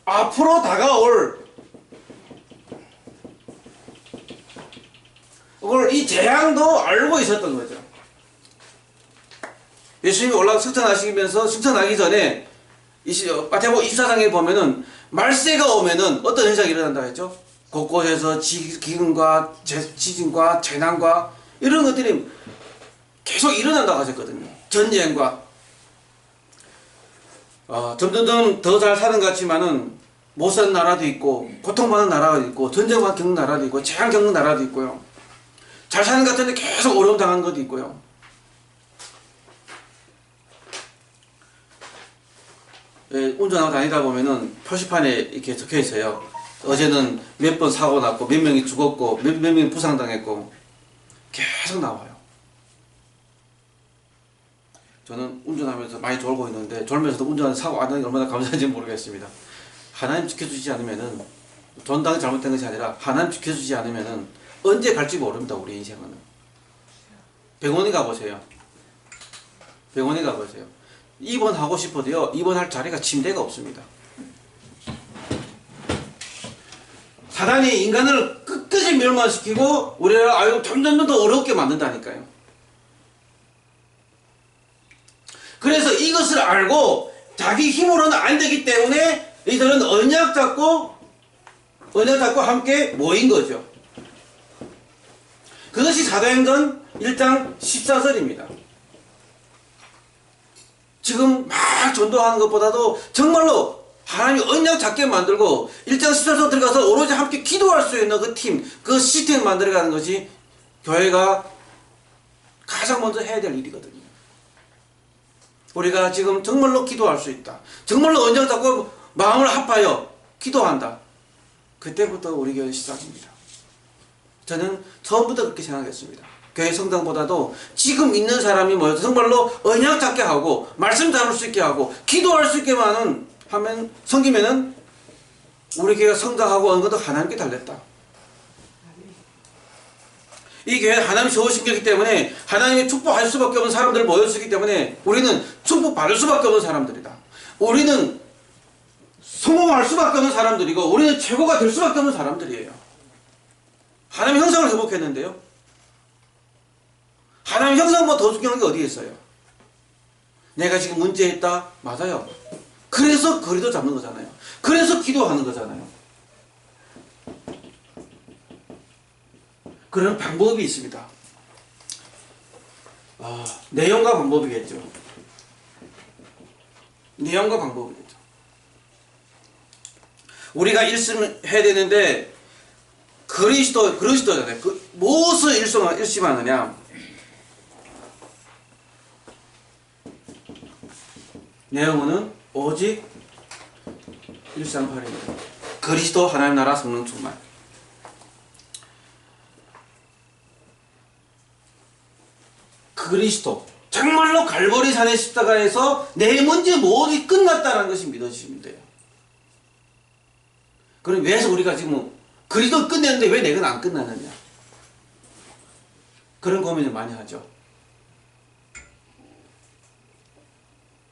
앞으로 다가올 이 재앙도 알고 있었던 거죠. 예수님이 승천하시면서 승천하기 전에 마태복음 24장에 보면은 말세가 오면은 어떤 현상이 일어난다 했죠? 곳곳에서 기근과 지진과 재난과 이런 것들이 계속 일어난다고 하셨거든요. 전쟁과 점점 더 잘 사는 것 같지만은 못 사는 나라도 있고 고통받는 나라도 있고 전쟁 겪는 나라도 있고 재앙 겪는 나라도 있고요. 잘 사는 것 같은데 계속 어려움 당하는 것도 있고요. 운전하고 다니다 보면은 표시판에 이렇게 적혀 있어요. 어제는 몇 번 사고 났고 몇 명이 죽었고 몇 명이 부상당했고 계속 나와요. 저는 운전하면서 많이 졸고 있는데 졸면서도 운전하는 사고 안 나는 게 얼마나 감사한지 모르겠습니다. 하나님 지켜주지 않으면은 전당이 잘못된 것이 아니라 하나님 지켜주지 않으면은 언제 갈지 모릅니다. 우리 인생은. 병원에 가보세요. 입원하고 싶어도요, 입원할 자리가 침대가 없습니다. 사단이 인간을 끝까지 멸망시키고 우리를 점점 더 어렵게 만든다니까요. 그래서 이것을 알고 자기 힘으로는 안 되기 때문에 이들은 언약 잡고 함께 모인 거죠. 그것이 사도행전 1장 14절입니다. 지금 막 전도하는 것보다도 정말로 하나님이 언약 잡게 만들고 1장 14절 들어가서 오로지 함께 기도할 수 있는 그 팀, 그 시스템 만들어가는 것이 교회가 가장 먼저 해야 될 일이거든요. 우리가 지금 정말로 기도할 수 있다. 정말로 언약 잡고 마음을 합하여 기도한다. 그때부터 우리 교회 시작입니다. 저는 처음부터 그렇게 생각했습니다. 교회 성당보다도 지금 있는 사람이 모여서 정말로 언약 잡게 하고 말씀 잡을 수 있게 하고 기도할 수 있게만 하면 섬기면은 우리 교회가 성장하고 어느 것도 하나님께 달렸다. 이 교회는 하나님 세우신 거기 때문에 하나님이 축복할 수밖에 없는 사람들을 모였기 때문에 우리는 축복받을 수밖에 없는 사람들이다. 우리는 성공할 수밖에 없는 사람들이고 우리는 최고가 될 수밖에 없는 사람들이에요. 하나님 형상을 회복했는데요. 하나님 형상보다 더 중요한 게 어디에 있어요? 내가 지금 문제 있다? 맞아요. 그래서 거리도 잡는 거잖아요. 그래서 기도하는 거잖아요. 그런 방법이 있습니다. 내용과 방법이겠죠. 내용과 방법이겠죠. 우리가 일심해야 되는데 그리스도잖아요. 무엇을 일심하느냐? 내용은 오직 138입니다. 그리스도 하나님 나라 성령 충만. 그리스도 정말로 갈보리 산의 십자가에서 내 문제 모두 끝났다는 것이 믿어지시면 돼요. 그럼 왜 우리가 지금 그리스도 끝냈는데 왜 내가 안 끝나느냐? 그런 고민을 많이 하죠.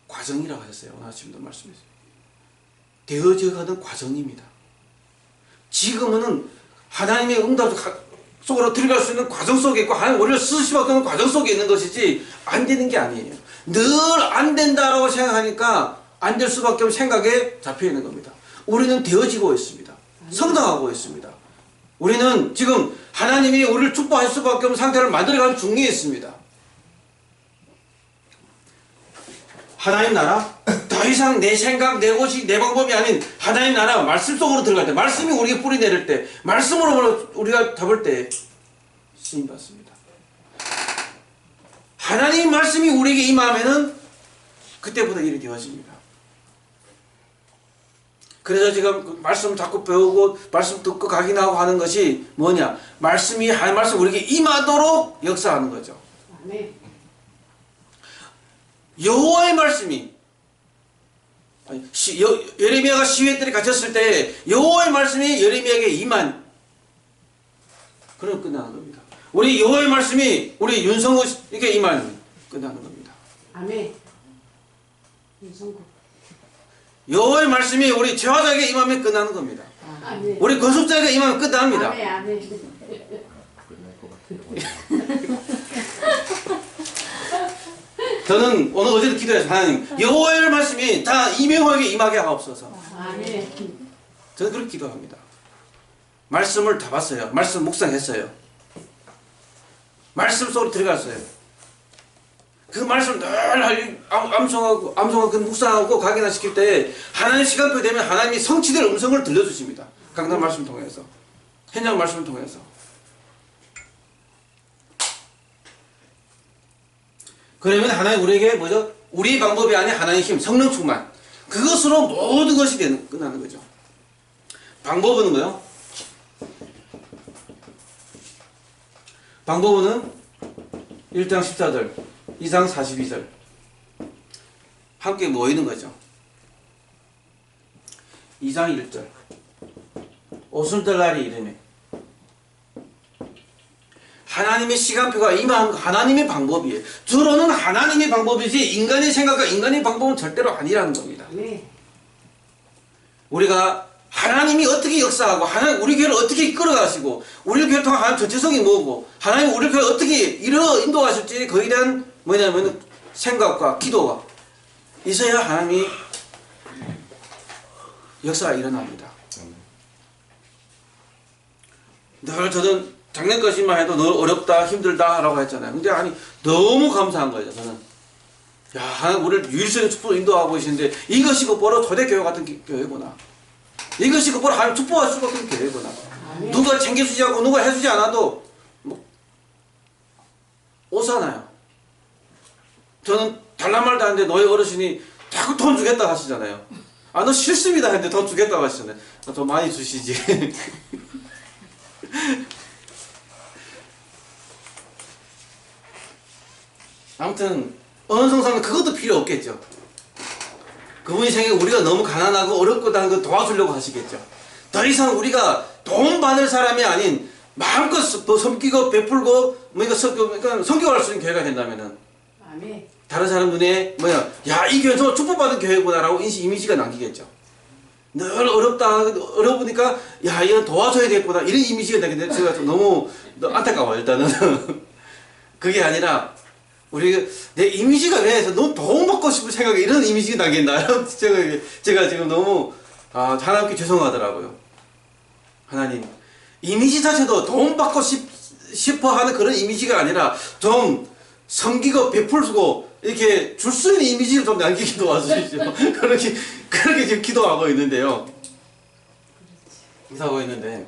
과정이라고 하셨어요. 오늘 아침도 말씀했어요. 되어져가는 과정입니다. 지금은 하나님의 응답 속으로 들어갈 수 있는 과정 속에 있고 하나님 우리를 쓰실 수밖에 없는 과정 속에 있는 것이지 안 되는 게 아니에요. 늘 안 된다라고 생각하니까 안 될 수밖에 없는 생각에 잡혀 있는 겁니다. 우리는 되어지고 있습니다. 성장하고 있습니다. 우리는 지금 하나님이 우리를 축복할 수밖에 없는 상태를 만들어가는 중에 있습니다. 하나님 나라? 더 이상 내 생각, 내 곳이, 내 방법이 아닌 하나님 나라, 말씀 속으로 들어갈 때, 말씀이 우리에게 뿌리 내릴 때, 말씀으로 우리가 잡을 때 쓰임받습니다. 하나님 말씀이 우리에게 임하면은 그때부터 일이 되어집니다. 그래서 지금 말씀 자꾸 배우고 말씀 듣고 각인하고 하는 것이 뭐냐? 말씀이 하나님 말씀 우리에게 임하도록 역사하는 거죠. 아멘. 여호와의 말씀이 예레미야가 시위의 뜰에 갇혔을 때 여호와의 말씀이 예레미야에게 임한 그럼 끝나는 겁니다. 우리 여호와의 말씀이 우리 윤성우에게 임한 끝나는 겁니다. 아멘. 윤성구. 여호와의 말씀이 우리 최화자에게 임하면 끝나는 겁니다. 아멘. 우리 건숙자에게 임하면 끝납니다. 아멘. 아멘. 저는 오늘 어제도 기도해서 하나님 여호와의 말씀이 다 이명호에게 임하게 하옵소서. 아멘. 저는 그렇게 기도합니다. 말씀을 다 봤어요. 말씀 묵상했어요. 말씀 속으로 들어갔어요. 그 말씀 늘 암송하고 그 묵상하고 각인화시킬 때 하나님 시간표 되면 하나님이 성취될 음성을 들려주십니다. 강단 말씀 통해서, 현장 말씀을 통해서. 그러면 하나님 우리에게 뭐죠? 우리 방법이 아닌 하나님의 힘, 성령 충만. 그것으로 모든 것이 끝나는 거죠. 방법은 뭐요? 방법은 1장 14절, 2장 42절. 함께 모이는 거죠. 2장 1절. 오순절 날이 이르매. 하나님의 시간표가 임한 하나님의 방법이에요. 주로는 하나님의 방법이지 인간의 생각과 인간의 방법은 절대로 아니라는 겁니다. 네. 우리가 하나님이 어떻게 역사하고 하나님 우리 교회를 어떻게 이끌어가시고 우리 교회를 통한 하나님 전체성이 뭐고 하나님 우리 교회를 어떻게 인도하실지 거기에 대한 뭐냐면 생각과 기도가 있어야 하나님이 역사가 일어납니다. 늘 저는 작년까지만 해도 늘 어렵다 힘들다 라고 했잖아요. 근데 아니 너무 감사한 거예요. 저는 야 하나님 우리를 유일성의 축복을 인도하고 계시는데 이것이 곧바로 초대교회 같은 교회구나. 이것이 곧바로 하나님 축복할 수 있는 교회구나. 누가 챙겨주지 않고 누가 해주지 않아도 뭐 오사나요. 저는 달란 말도 하는데 너희 어르신이 자꾸 돈 주겠다 하시잖아요. 아 너 싫습니다 했는데 돈 주겠다고 하시잖아요. 더 많이 주시지. 아무튼 어느 정도는 그것도 필요 없겠죠. 그분이 생각에 우리가 너무 가난하고 어렵고 하는 거 도와주려고 하시겠죠. 더 이상 우리가 돈 받을 사람이 아닌 마음껏 섬기고 베풀고 그러니까 성교할 수 있는 교회가 된다면은 아멘. 다른 사람 눈에 야 이 교회 저 축복받은 교회구나라고 이미지가 남기겠죠. 늘 어려우니까 야 이건 도와줘야 되겠구나 이런 이미지가 남기는데 제가 좀 너무 안타까워요. 일단은 그게 아니라 우리 내 이미지가 왜 해서 너무 돈 받고 싶은 생각에 이런 이미지가 나겠나 제가 지금 너무 하나님께 죄송하더라고요. 하나님 이미지 자체도 돈 받고 싶어 하는 그런 이미지가 아니라 좀 섬기고 베풀고 이렇게 줄 수 있는 이미지를 좀 남기게 도와주십시오. 그렇게 지금 기도하고 있는데요. 기도하고 있는데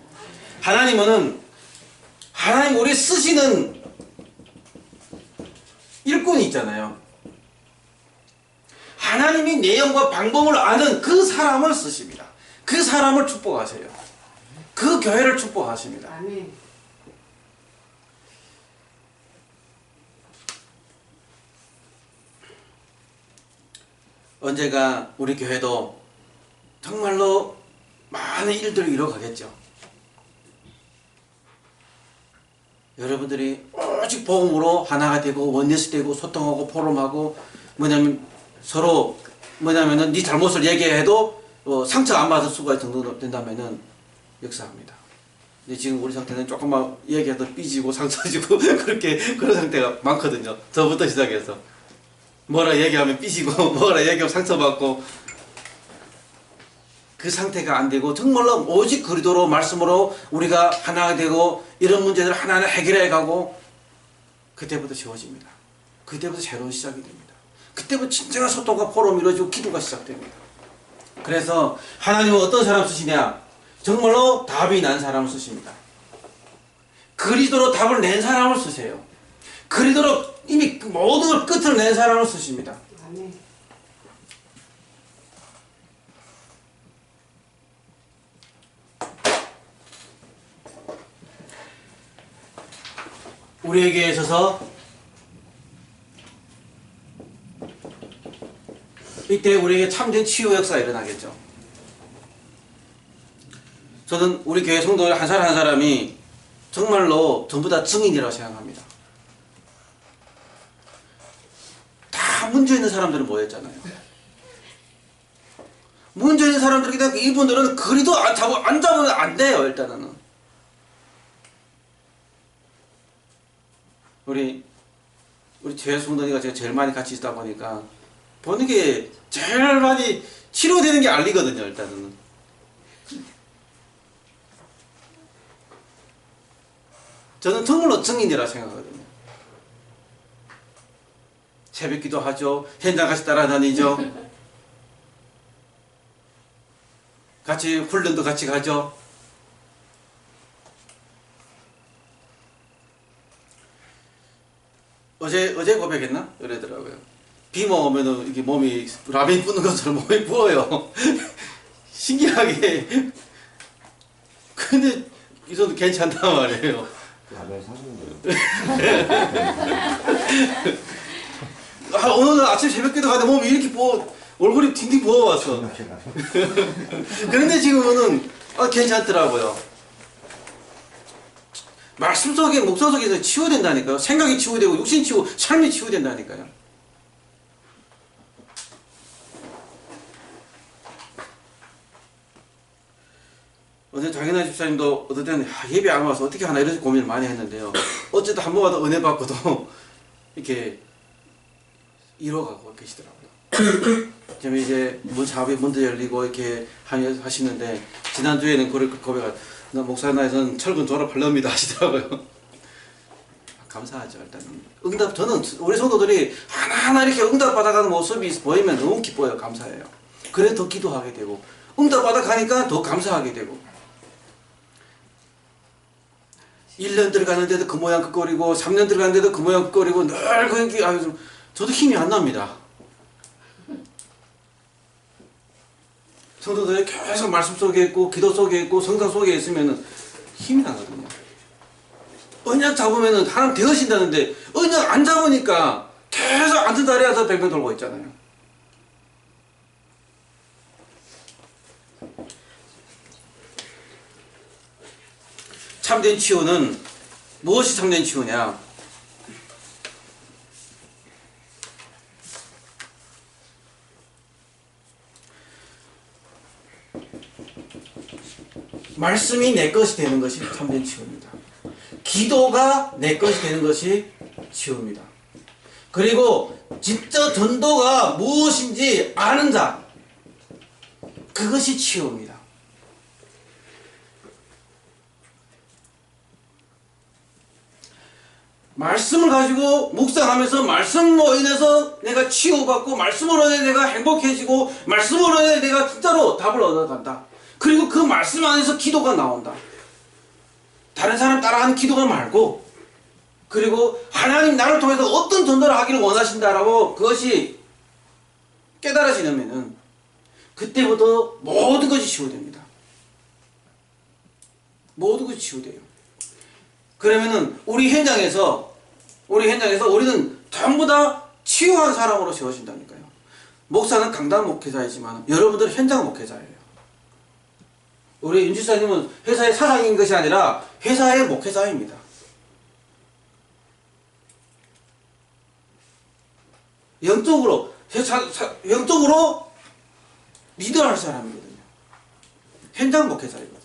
하나님 우리 쓰시는 일꾼이 있잖아요. 하나님이 내용과 방법을 아는 그 사람을 쓰십니다. 그 사람을 축복하세요. 그 교회를 축복하십니다. 아멘. 언제가 우리 교회도 정말로 많은 일들을 이뤄가겠죠. 여러분들이 오직 복음으로 하나가 되고 원내스 되고 소통하고 포럼하고 뭐냐면은 네 잘못을 얘기해도 상처 안 받을 수가 정도 된다면은 역사합니다. 근데 지금 우리 상태는 조금만 얘기해도 삐지고 상처지고 그런 상태가 많거든요. 저부터 시작해서 뭐라 얘기하면 삐지고 뭐라 얘기하면 상처받고 그 상태가 안 되고 정말로 오직 그리스도로 말씀으로 우리가 하나가 되고 이런 문제들을 하나하나 해결해 가고 그때부터 쉬워집니다. 그때부터 새로운 시작이 됩니다. 그때부터 진정한 소통과 포럼이 이루어지고 기도가 시작됩니다. 그래서 하나님은 어떤 사람 쓰시냐? 정말로 답이 난 사람을 쓰십니다. 그리스도로 답을 낸 사람을 쓰세요. 그리스도로 이미 모든 걸 끝을 낸 사람을 쓰십니다. 아멘. 우리에게 있어서 이때 우리에게 참된 치유 역사가 일어나겠죠. 저는 우리 교회 성도들 한 사람 한 사람이 정말로 전부 다 증인이라고 생각합니다. 다 문제 있는 사람들은 뭐였잖아요. 문제 있는 사람들이기 때문에 이분들은 그리도 안 잡으면 안 돼요. 일단은 우리 교회 성도니까 제가 제일 많이 같이 있다 보니까 보는 게 제일 많이 치료되는 게 알리거든요. 일단은 저는 정말로 증인이라 생각하거든요. 새벽기도 하죠. 현장 같이 따라다니죠. 같이 훈련도 같이 가죠. 어제 고백했나? 이러더라고요. 비만 오면은 이게 몸이 라면 부는 것처럼 몸이 부어요. 신기하게. 근데 이 정도 괜찮단 말이에요. 라면 사주는 거예요. 오늘 아침 새벽기도 가는데 몸이 이렇게 얼굴이 팅팅 부어왔어. 그런데 지금은 괜찮더라고요. 말씀 속에 목소 속에서 치유된다니까요. 생각이 치유되고 육신 치유, 삶이 치유된다니까요. 어제 장인아 집사님도 어떨 때는 예배 안 와서 어떻게 하나 이런 고민을 많이 했는데요. 어쨌든 한 번마다 은혜 받고도 이렇게 이뤄가고 계시더라고요. 지금 이제 작업이 문도 열리고 이렇게 하시는데 지난주에는 그걸 고백을 나 목사님에서는 철근 졸업하렵니다 하시더라고요. 감사하죠. 일단 응답 저는 우리 성도들이 하나하나 이렇게 응답 받아가는 모습이 보이면 너무 기뻐요. 감사해요. 그래 더 기도하게 되고 응답 받아가니까 더 감사하게 되고 1년 들어가는데도 그 모양 그 꼴이고 3년 들어가는데도 그 모양 그 꼴이고 늘 그렇게 저도 힘이 안 납니다. 성도들이 계속 말씀 속에 있고 기도 속에 있고 성장 속에 있으면 힘이 나거든요. 언약 잡으면 하나님 되어신다는데 언약 안 잡으니까 계속 앉은 자리에서 뱅뱅 돌고 있잖아요. 참된 치유는 무엇이 참된 치유냐? 말씀이 내 것이 되는 것이 참된 치유입니다. 기도가 내 것이 되는 것이 치유입니다. 그리고 진짜 전도가 무엇인지 아는 자, 그것이 치유입니다. 말씀을 가지고 묵상하면서 말씀으로 인해서 내가 치유받고 말씀으로 인해 내가 행복해지고 말씀으로 인해 내가 진짜로 답을 얻어간다. 그리고 그 말씀 안에서 기도가 나온다. 다른 사람 따라하는 기도가 말고 그리고 하나님 나를 통해서 어떤 전도를 하기를 원하신다라고 그것이 깨달아지려면은 그때부터 모든 것이 치유됩니다. 모든 것이 치유돼요. 그러면은 우리 현장에서 우리는 전부 다 치유한 사람으로 세워진다니까요. 목사는 강단 목회자이지만 여러분들은 현장 목회자예요. 우리 윤지사님은 회사의 사장인 것이 아니라 회사의 목회자입니다. 영적으로 리더할 사람이거든요. 현장 목회자이거든요.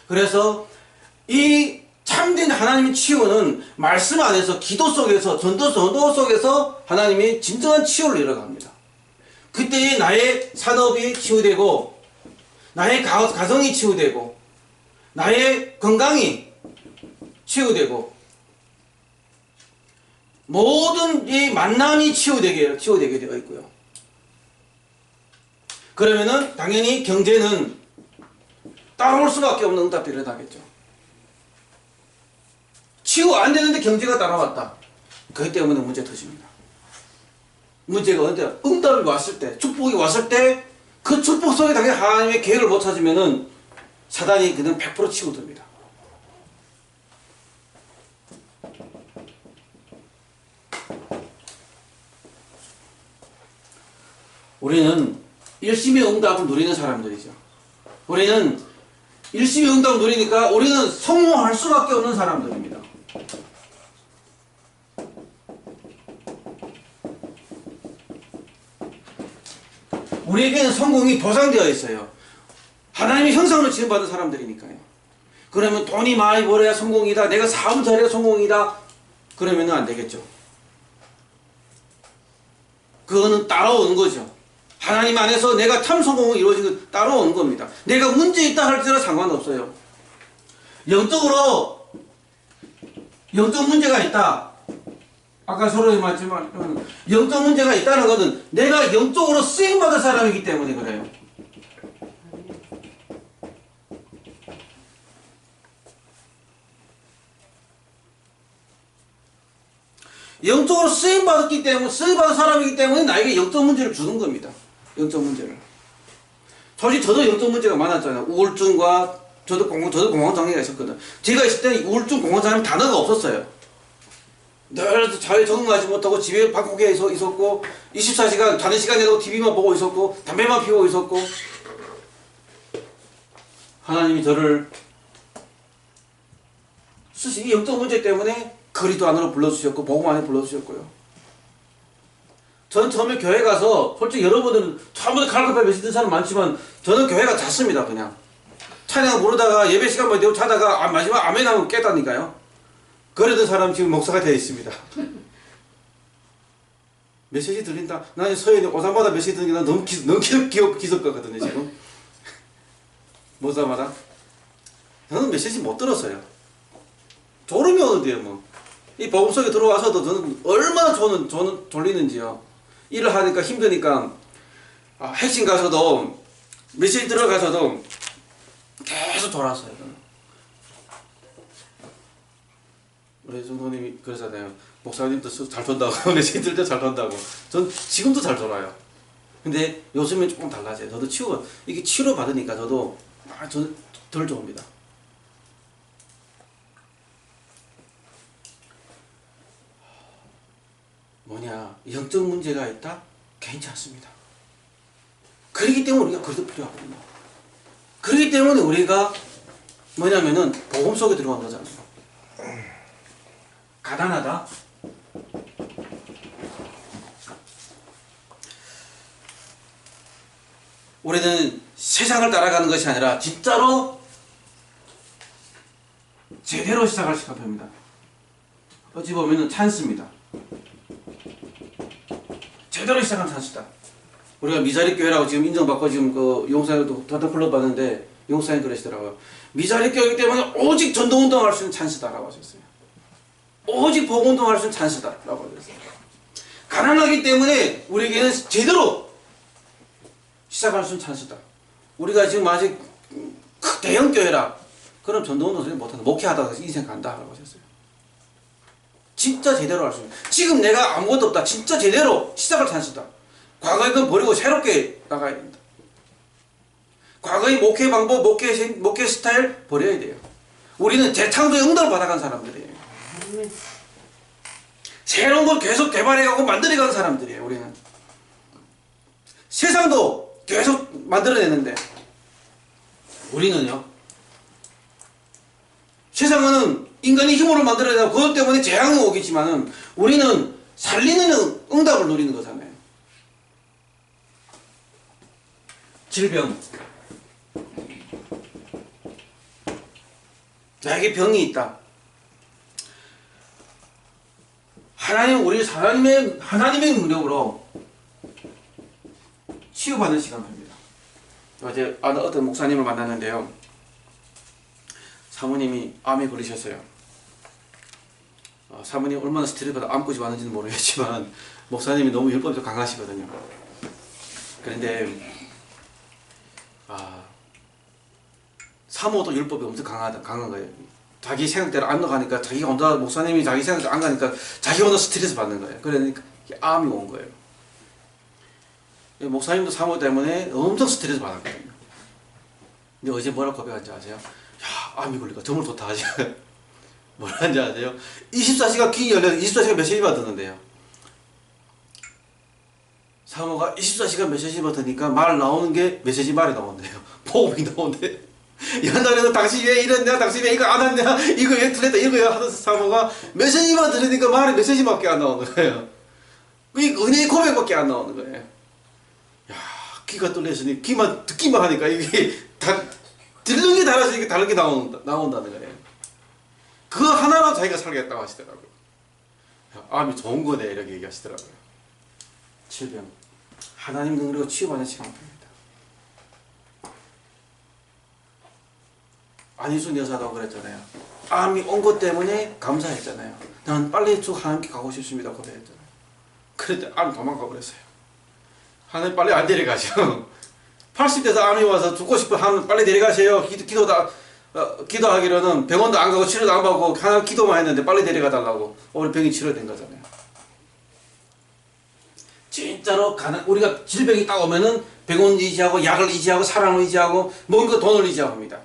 그래서 이 참된 하나님의 치유는 말씀 안에서 기도 속에서 전도 속에서 하나님이 진정한 치유를 이뤄갑니다. 그때에 나의 산업이 치유되고 나의 가정이 치유되고 나의 건강이 치유되고 모든 이 만남이 치유되게 되어 있고요. 그러면은 당연히 경제는 따라올 수밖에 없는 응답이 일어나겠죠. 치유 안 되는데 경제가 따라왔다. 그것 때문에 문제 터집니다. 문제가 언제 응답이 왔을 때, 축복이 왔을 때 그 축복 속에 당연히 하나님의 계획을 못 찾으면은 사단이 그냥 100% 치고듭니다. 우리는 열심히 응답을 누리는 사람들이죠. 우리는 열심히 응답을 누리니까 우리는 성공할 수밖에 없는 사람들입니다. 우리에게는 성공이 보장되어 있어요. 하나님의 형상으로 지음받은 사람들이니까요. 그러면 돈이 많이 벌어야 성공이다. 내가 사업 잘해야 성공이다. 그러면 안 되겠죠. 그거는 따라오는 거죠. 하나님 안에서 내가 참 성공을 이루어진 건 따라오는 겁니다. 내가 문제 있다 할지라도 상관없어요. 영적 문제가 있다. 아까 서로 말했지만 영적 문제가 있다는 것은 내가 영적으로 쓰임받을 사람이기 때문에 그래요. 영적으로 쓰임받았기 때문에 쓰임받은 사람이기 때문에 나에게 영적 문제를 주는 겁니다. 영적 문제를. 솔직히 저도 영적 문제가 많았잖아요. 우울증과 저도 공황장애가 있었거든. 제가 있을 때는 우울증, 공황장애 단어가 없었어요. 늘 잘 적응하지 못하고 집에 방콕에 있었고 24시간 자는 시간에도 TV만 보고 있었고 담배만 피우고 있었고 하나님이 저를 이 영적 문제 때문에 거리도 안으로 불러주셨고 복음 안에 불러주셨고요. 저는 처음에 교회 가서 솔직히 여러분들은 처음부터 칼급에 계시던 사람 많지만 저는 교회가 잤습니다. 그냥 찬양 부르다가 예배 시간만 되고 자다가 마지막 아멘 하면 깼다니까요. 그러던 사람 지금 목사가 되어 있습니다. 메시지 들린다. 나는 서현이 오자마자 메시지 듣는 게 난 너무 기특거든요 지금. 오자마자. 저는 메시지 못 들었어요. 졸음이 오는데요 뭐. 이 복음 속에 들어와서도 저는 얼마나 저는 졸리는지요. 일을 하니까 힘드니까 핵심 가서도 메시지 들어가서도 계속 졸았어요. 저는. 우리 성도님이 그러잖아요. 목사님도 잘 돈다고 메시지 들때 잘 돈다고. 전 지금도 잘 졸아요. 근데 요즘엔 조금 달라져요. 저도 이게 치료 받으니까 저도 저는 덜 좋습니다. 뭐냐, 영적 문제가 있다? 괜찮습니다. 그렇기 때문에 우리가 그래도 필요하거든요. 그렇기 때문에 우리가 뭐냐면은 복음 속에 들어간 거잖아요. 가난하다? 우리는 세상을 따라가는 것이 아니라 진짜로 제대로 시작할 시간입니다. 어찌 보면은 찬스입니다. 제대로 시작한 찬스다. 우리가 미자립 교회라고 지금 인정받고 지금 그 용사님도 다들 불러 봤는데 용사님 그러시더라고요. 미자립 교회이기 때문에 오직 전도운동 할 수 있는 찬스다라고 하셨어요. 오직 복음운동 할 수 있는 찬스다라고 하셨어요. 가난하기 때문에 우리에게는 제대로 시작할 수 있는 찬스다. 우리가 지금 아직 대형 교회라 그럼 전도운동 못한다. 목회하다가 인생 간다라고 하셨어요. 진짜 제대로 할 수 있는. 지금 내가 아무것도 없다. 진짜 제대로 시작할 찬스다. 과거의 건 버리고 새롭게 나가야 된다. 과거의 목회 방법, 목회 스타일 버려야 돼요. 우리는 재창조의 응답을 받아간 사람들이에요. 새로운 걸 계속 개발해가고 만들어가는 사람들이에요. 우리는 세상도 계속 만들어내는데 우리는요. 세상은 인간이 힘으로 만들어내고 그것 때문에 재앙이 오겠지만은 우리는 살리는 응답을 누리는 거잖아요. 질병. 나에게 병이 있다. 우리 하나님의 능력으로 치유받는 시간입니다. 어제 어떤 목사님을 만났는데요. 사모님이 암에 걸리셨어요. 사모님 얼마나 스트레스 받아 암 꼬집었는지는 모르겠지만 목사님이 너무 율법도 강하시거든요. 그런데 사모도 율법이 엄청 강한 거예요. 자기 생각대로 안 나가니까 자기가 혼자 목사님이 자기 생각대로 안 가니까 자기 혼자 스트레스 받는 거예요. 그러니까 암이 온 거예요. 목사님도 사모 때문에 엄청 스트레스 받았거든요. 근데 어제 뭐라고 고백한지 아세요? 야, 암이 걸리니까 정말 좋다 하지. 뭐라는지 아세요? 24시간 귀 열려서 24시간 메시지만 듣는데요. 사모가 24시간 메시지 받으니까 말 나오는 게 메시지 말이 나온대요. 복음이 나온대. 연달에서 당신 왜 이랬냐, 당신 왜 이거 안 했냐, 이거 왜 틀렸다, 이거 하던 사모가 메시지만 들으니까 말이 메시지밖에 안 나오는 거예요. 은혜의 고백밖에 안 나오는 거예요. 야, 귀가 뚫렸으니 귀만 듣기만 하니까 이게 다 들는 게 달라서 이게 다르게 나온다는 거예요. 그거 하나로 자기가 살겠다고 하시더라고요. 야, 암이 좋은 거네 이렇게 얘기하시더라고요. 질병. 하나님 능력으로 치유받는 시간입니다. 안희순 여사도 그랬잖아요. 암이 온 것 때문에 감사했잖아요. 난 빨리 쭉 하나님께 가고 싶습니다. 고백했잖아요. 그런데 암 도망가 버렸어요. 하나님 빨리 안 데려가죠. 80대에서 암이 와서 죽고 싶어 하면 빨리 데려가세요. 기도하기로는 병원도 안 가고 치료도 안 받고 하나님 기도만 했는데 빨리 데려가 달라고 오늘 병이 치료된 거잖아요. 진짜로 우리가 질병이 딱 오면은 병원 의지하고 약을 의지하고 사람을 의지하고 뭔가 돈을 의지하고 합니다.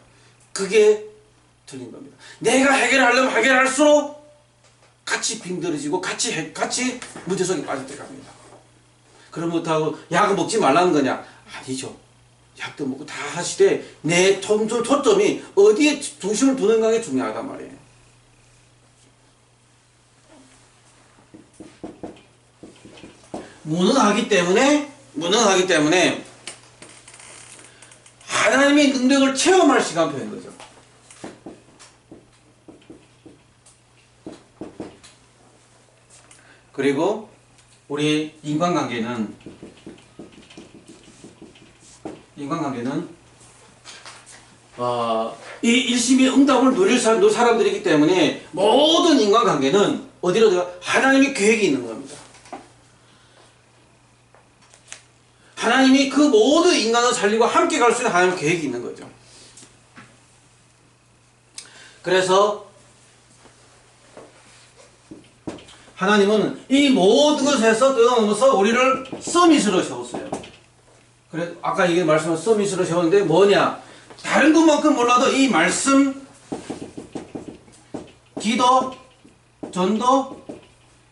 그게 틀린 겁니다. 내가 해결하려면 해결할수록 같이 빙들어지고 같이 문제 속에 빠질 때 갑니다. 그럼 못하고 약을 먹지 말라는 거냐? 아니죠. 약도 먹고 다 하시되 내 초점이 어디에 중심을 두는가가 중요하단 말이에요. 무능하기 때문에 하나님의 능력을 체험할 시간표인 거죠. 그리고 우리 인간관계는 이 일심의 응답을 누릴 사람들이기 때문에 모든 인간관계는 어디로 들어가? 하나님의 계획이 있는 겁니다. 하나님이 그 모든 인간을 살리고 함께 갈 수 있는 하나님의 계획이 있는 거죠. 그래서 하나님은 이 모든 것에서 뛰어넘어서 우리를 서밋으로 세웠어요. 그래서 아까 이게 말씀한 서밋으로 세웠는데 뭐냐? 다른 것만큼 몰라도 이 말씀, 기도, 전도,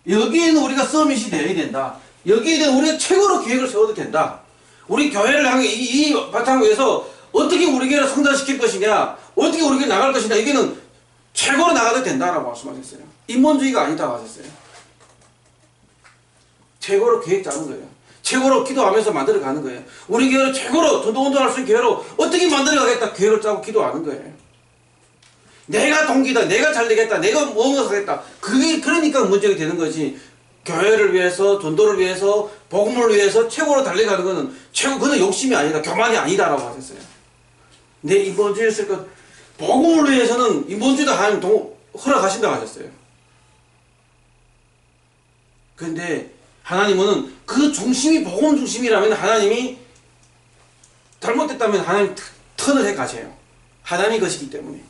여기에는 우리가 서밋이 되어야 된다. 여기에 대한 우리가 최고로 계획을 세워도 된다. 우리 교회를 향해 이 바탕 위에서 어떻게 우리 교회를 성장시킬 것이냐, 어떻게 우리 교회 나갈 것이냐, 이게는 최고로 나가도 된다라고 말씀하셨어요. 인본주의가 아니다고 하셨어요. 최고로 계획 짜는 거예요. 최고로 기도하면서 만들어가는 거예요. 우리 교회를 최고로 전도운동할 수 있는 교회로 어떻게 만들어가겠다 계획을 짜고 기도하는 거예요. 내가 동기다, 내가 잘 되겠다, 내가 무엇을 하겠다. 그게 그러니까 문제가 되는 거지. 교회를 위해서, 전도를 위해서, 복음을 위해서 최고로 달려가는 거는 그건 욕심이 아니다, 교만이 아니다라고 하셨어요. 내 인본주의였을까? 복음을 위해서는 인본주의도 하나님 허락하신다고 하셨어요. 그런데 하나님은 그 중심이 복음 중심이라면 하나님이 잘못됐다면 하나님 턴을 해 가세요. 하나님이 것이기 때문에.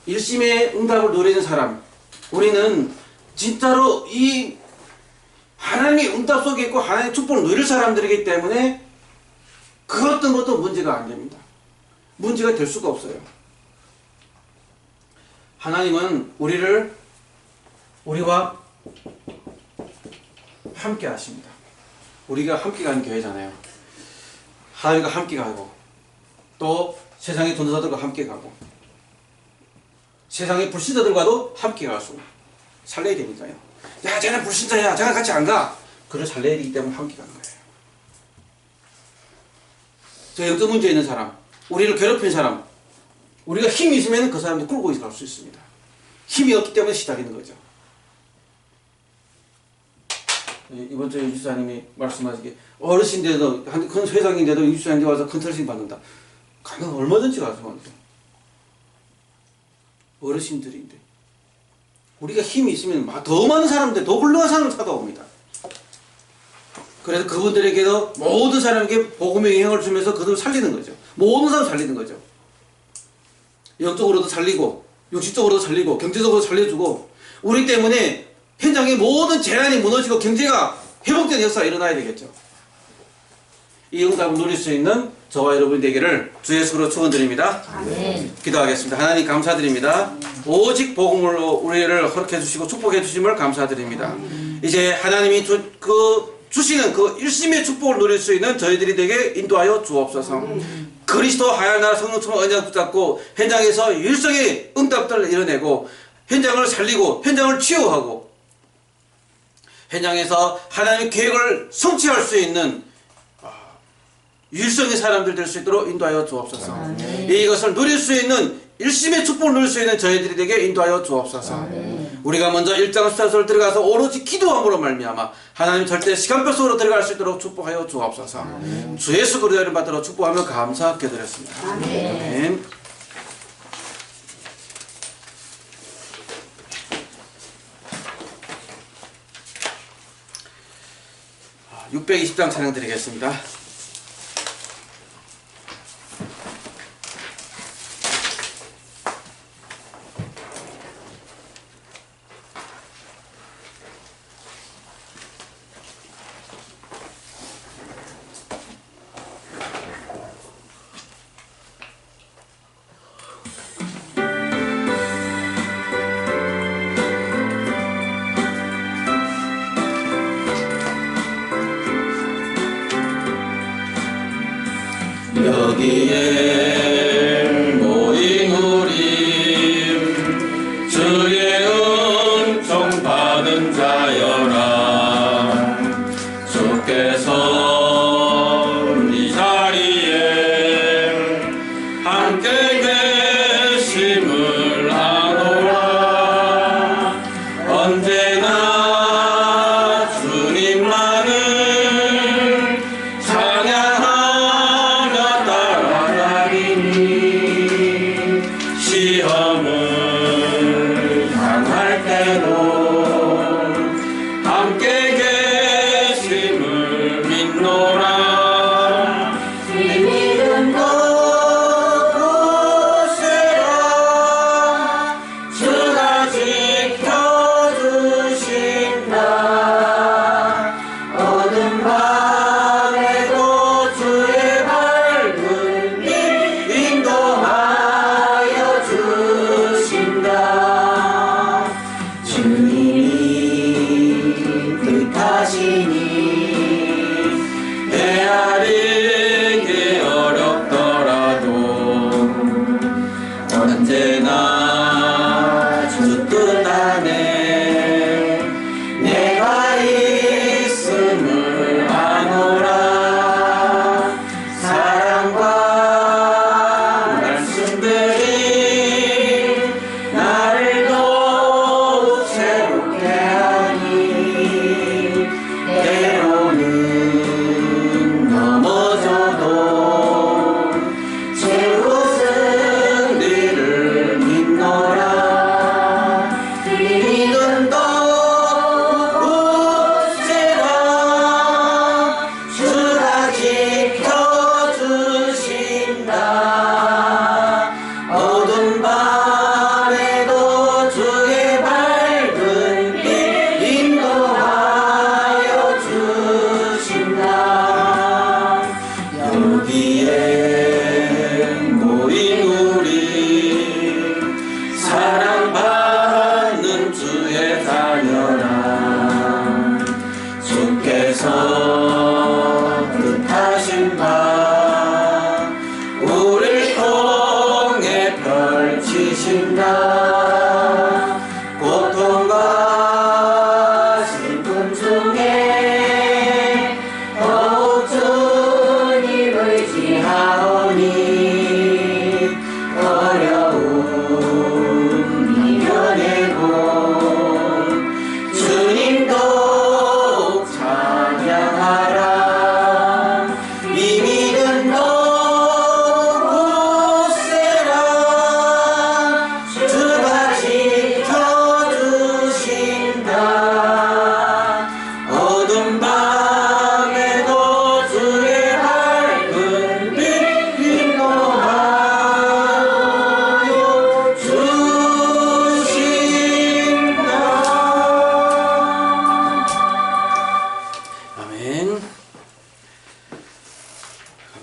일심의 응답을 노리는 사람, 우리는 진짜로 이 하나님의 응답 속에 있고 하나님의 축복을 누릴 사람들이기 때문에 그 어떤 것도 문제가 안 됩니다. 문제가 될 수가 없어요. 하나님은 우리와 함께 하십니다. 우리가 함께 가는 교회잖아요. 하나님과 함께 가고 또 세상의 전도사들과 함께 가고 세상의 불신자들과도 함께 갈 수 살려야 되니까요. 야, 쟤는 불신자야, 쟤가 같이 안 가. 그를 살려야 되기 때문에 함께 가는 거예요. 저 영적 문제 있는 사람, 우리를 괴롭힌 사람, 우리가 힘이 있으면 그 사람도 끌고 갈 수 있습니다. 힘이 없기 때문에 시달리는 거죠. 이번 주에 유수사님이 말씀하시기에 어르신인데도 큰 회장인데도 유수사님이 와서 컨설팅 받는다. 가면 얼마든지 가서 받는다. 어르신들인데 우리가 힘이 있으면 더 많은 사람들, 더 훌륭한 사람을 찾아옵니다. 그래서 그분들에게도 모든 사람에게 복음의 영향을 주면서 그들을 살리는 거죠. 모든 사람을 살리는 거죠. 영적으로도 살리고 육신적으로도 살리고 경제적으로도 살려주고 우리 때문에 현장의 모든 재난이 무너지고 경제가 회복되는 역사가 일어나야 되겠죠. 이 응답을 누릴 수 있는 저와 여러분이 되기를 주 예수로 축원드립니다. 아멘. 기도하겠습니다. 하나님 감사드립니다. 오직 복음으로 우리를 허락해 주시고 축복해 주심을 감사드립니다. 이제 하나님이 주시는 그 일심의 축복을 누릴 수 있는 저희들이 되게 인도하여 주옵소서. 그리스도 하얀 나라 성령처럼 언약 붙잡고 현장에서 일성의 응답들을 이뤄내고 현장을 살리고 현장을 치유하고 현장에서 하나님의 계획을 성취할 수 있는 일성의 사람들 될 수 있도록 인도하여 주옵소서. 이것을 누릴 수 있는 일심의 축복을 누릴 수 있는 저희들이 되게 인도하여 주옵소서. 우리가 먼저 1장 14절 들어가서 오로지 기도함으로 말미암아 하나님 절대 시간표 속으로 들어갈 수 있도록 축복하여 주옵소서. 주 예수 그리스도의 이름 받들어 축복하며 감사하게 드렸습니다. 아멘. 620장 찬양 드리겠습니다. 여기에 모인 우리 주의 은총 받은 자여라. 주께서 이 자리에 함께 계심을 아노라. 언제나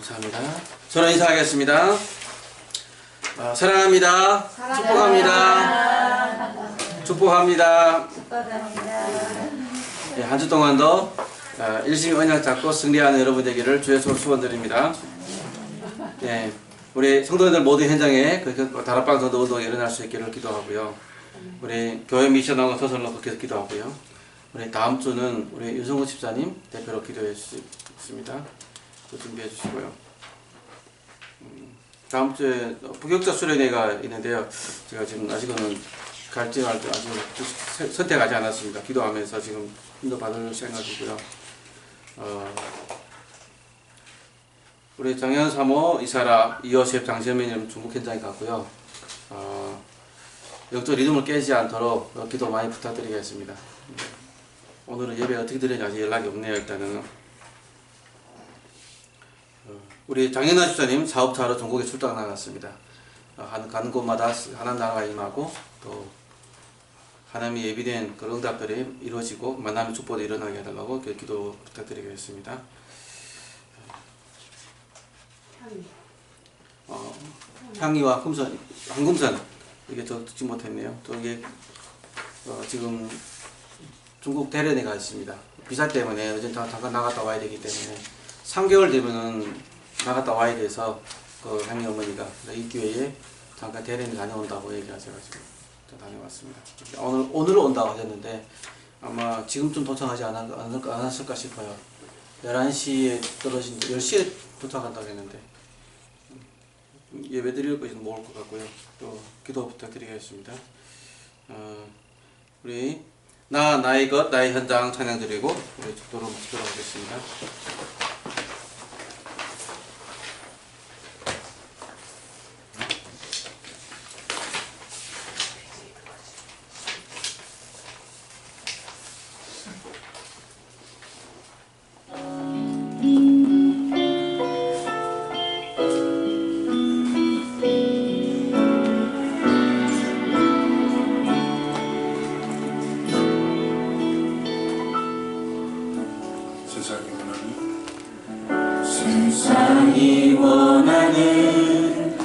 감사합니다. 서로 인사하겠습니다. 사랑합니다. 축복합니다. 축복합니다. 네, 한 주 동안도 열심히 언약 잡고 승리하는 여러분 되기를 주의 손 축원드립니다. 네, 우리 성도님들 모두 현장에 다락방 성도 운동이 일어날 수 있기를 기도하고요. 우리 교회 미션하고 서설로 그렇게 기도하고요. 우리 다음 주는 우리 윤성우 집사님 대표로 기도해 주십니다. 준비해 주시고요. 다음 주에 부격자 수련회가 있는데요. 제가 지금 아직은 갈지 말지 아직 선택하지 않았습니다. 기도하면서 지금 인도받을 생각이고요. 우리 정현 사모, 이사라, 이호셉, 장세민님 중국 현장에 갔고요. 영적 리듬을 깨지 않도록 기도 많이 부탁드리겠습니다. 오늘은 예배 어떻게 드리는지 아직 연락이 없네요. 일단은 우리 장현아 집사님 사업차로 전국에 출장 나갔습니다. 가는 곳마다 하나님 나라가 임하고 또 하나님이 예비된 그 응답들이 이루어지고 만남의 축복도 일어나게 해달라고 기도 부탁드리겠습니다. 향리와 금선, 황금선 이게 더 듣지 못했네요. 또 이게 지금 중국 대련에 가 있습니다. 비자 때문에 어제 잠깐 나갔다 와야 되기 때문에 3개월 되면은 나갔다 와야 돼서 그 향리 어머니가 이 기회에 잠깐 대련에 다녀온다고 얘기하셔가지고 다녀왔습니다. 오늘 온다고 하셨는데 아마 지금쯤 도착하지 않았을까 싶어요. 11시에 떨어진 10시에 도착한다고 했는데 예배 드릴 것은 모을 것 같고요. 또 기도 부탁드리겠습니다. 우리 나의 것 나의 현장 찬양 드리고 우리 축도로 마치도록 하겠습니다. 세상이 원하는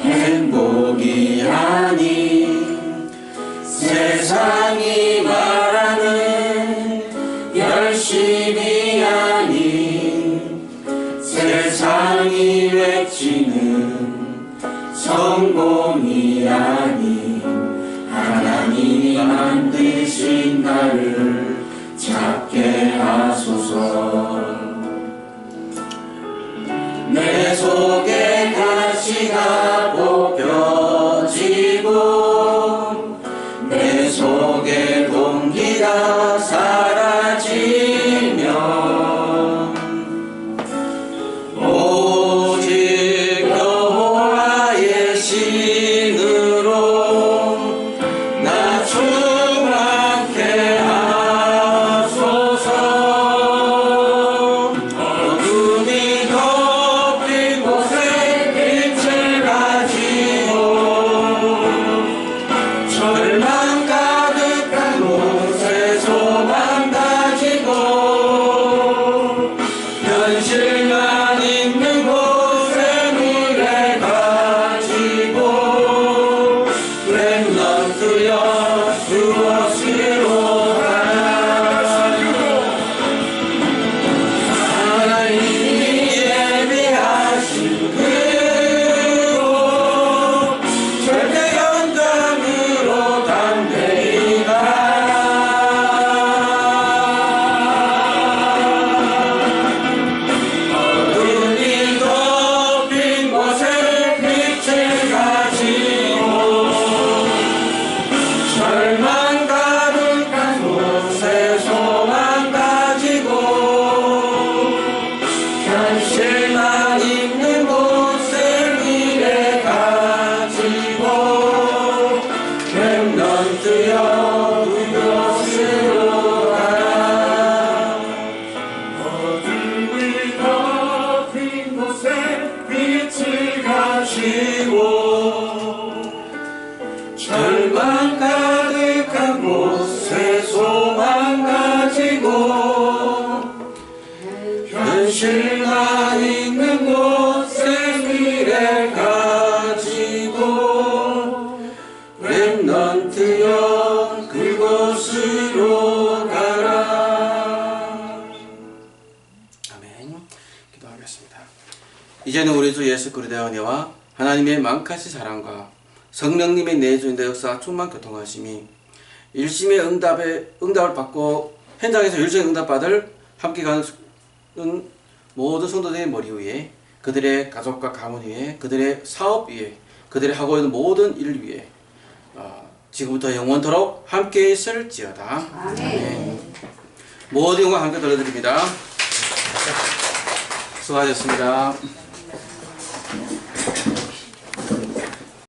행복이 아닌 세상이 말하는 열심이 아닌 세상이 외치는 성공이 아닌 하나님이 만드신 나를 찾게 하소서. 내 속에 가시가 뽑혀지고 내 속에 동기가 사라지면 오직 여호와의 신으로 나 충만케 하소서. 어둠이 덮인 곳에 빛을 가지고 절망 가득한 곳에 소망 가지고 현실만 있는 곳에 미래 가지고 렘넌트여 그곳으로 가라. 하나님이 예비하신 그곳 절대 현장으로 담대히 어둠이 덮인 곳에 빛을 가지고 절망 가득한 곳에 소망 가지고 현실만 있는 곳에 미래 가지고 렘넌트여 그곳으로 가라. 어둠이 덮인 곳에 빛을 가지고 절망 가득한 곳에 소망 가지고 현실만 있는 곳 이제는 우리 주 예수 그리스도의 은혜와 하나님의 만카시 사랑과 성령님의 내주인의 역사 충만 교통하심이 일심의 응답을 받고 현장에서 일심의 응답받을 함께 가는 모든 성도들의 머리 위에, 그들의 가족과 가문 위에, 그들의 사업 위에, 그들이 하고 있는 모든 일 위에 지금부터 영원토록 함께 있을지어다. 아멘. 모든 영광 함께 돌려드립니다. 수고하셨습니다.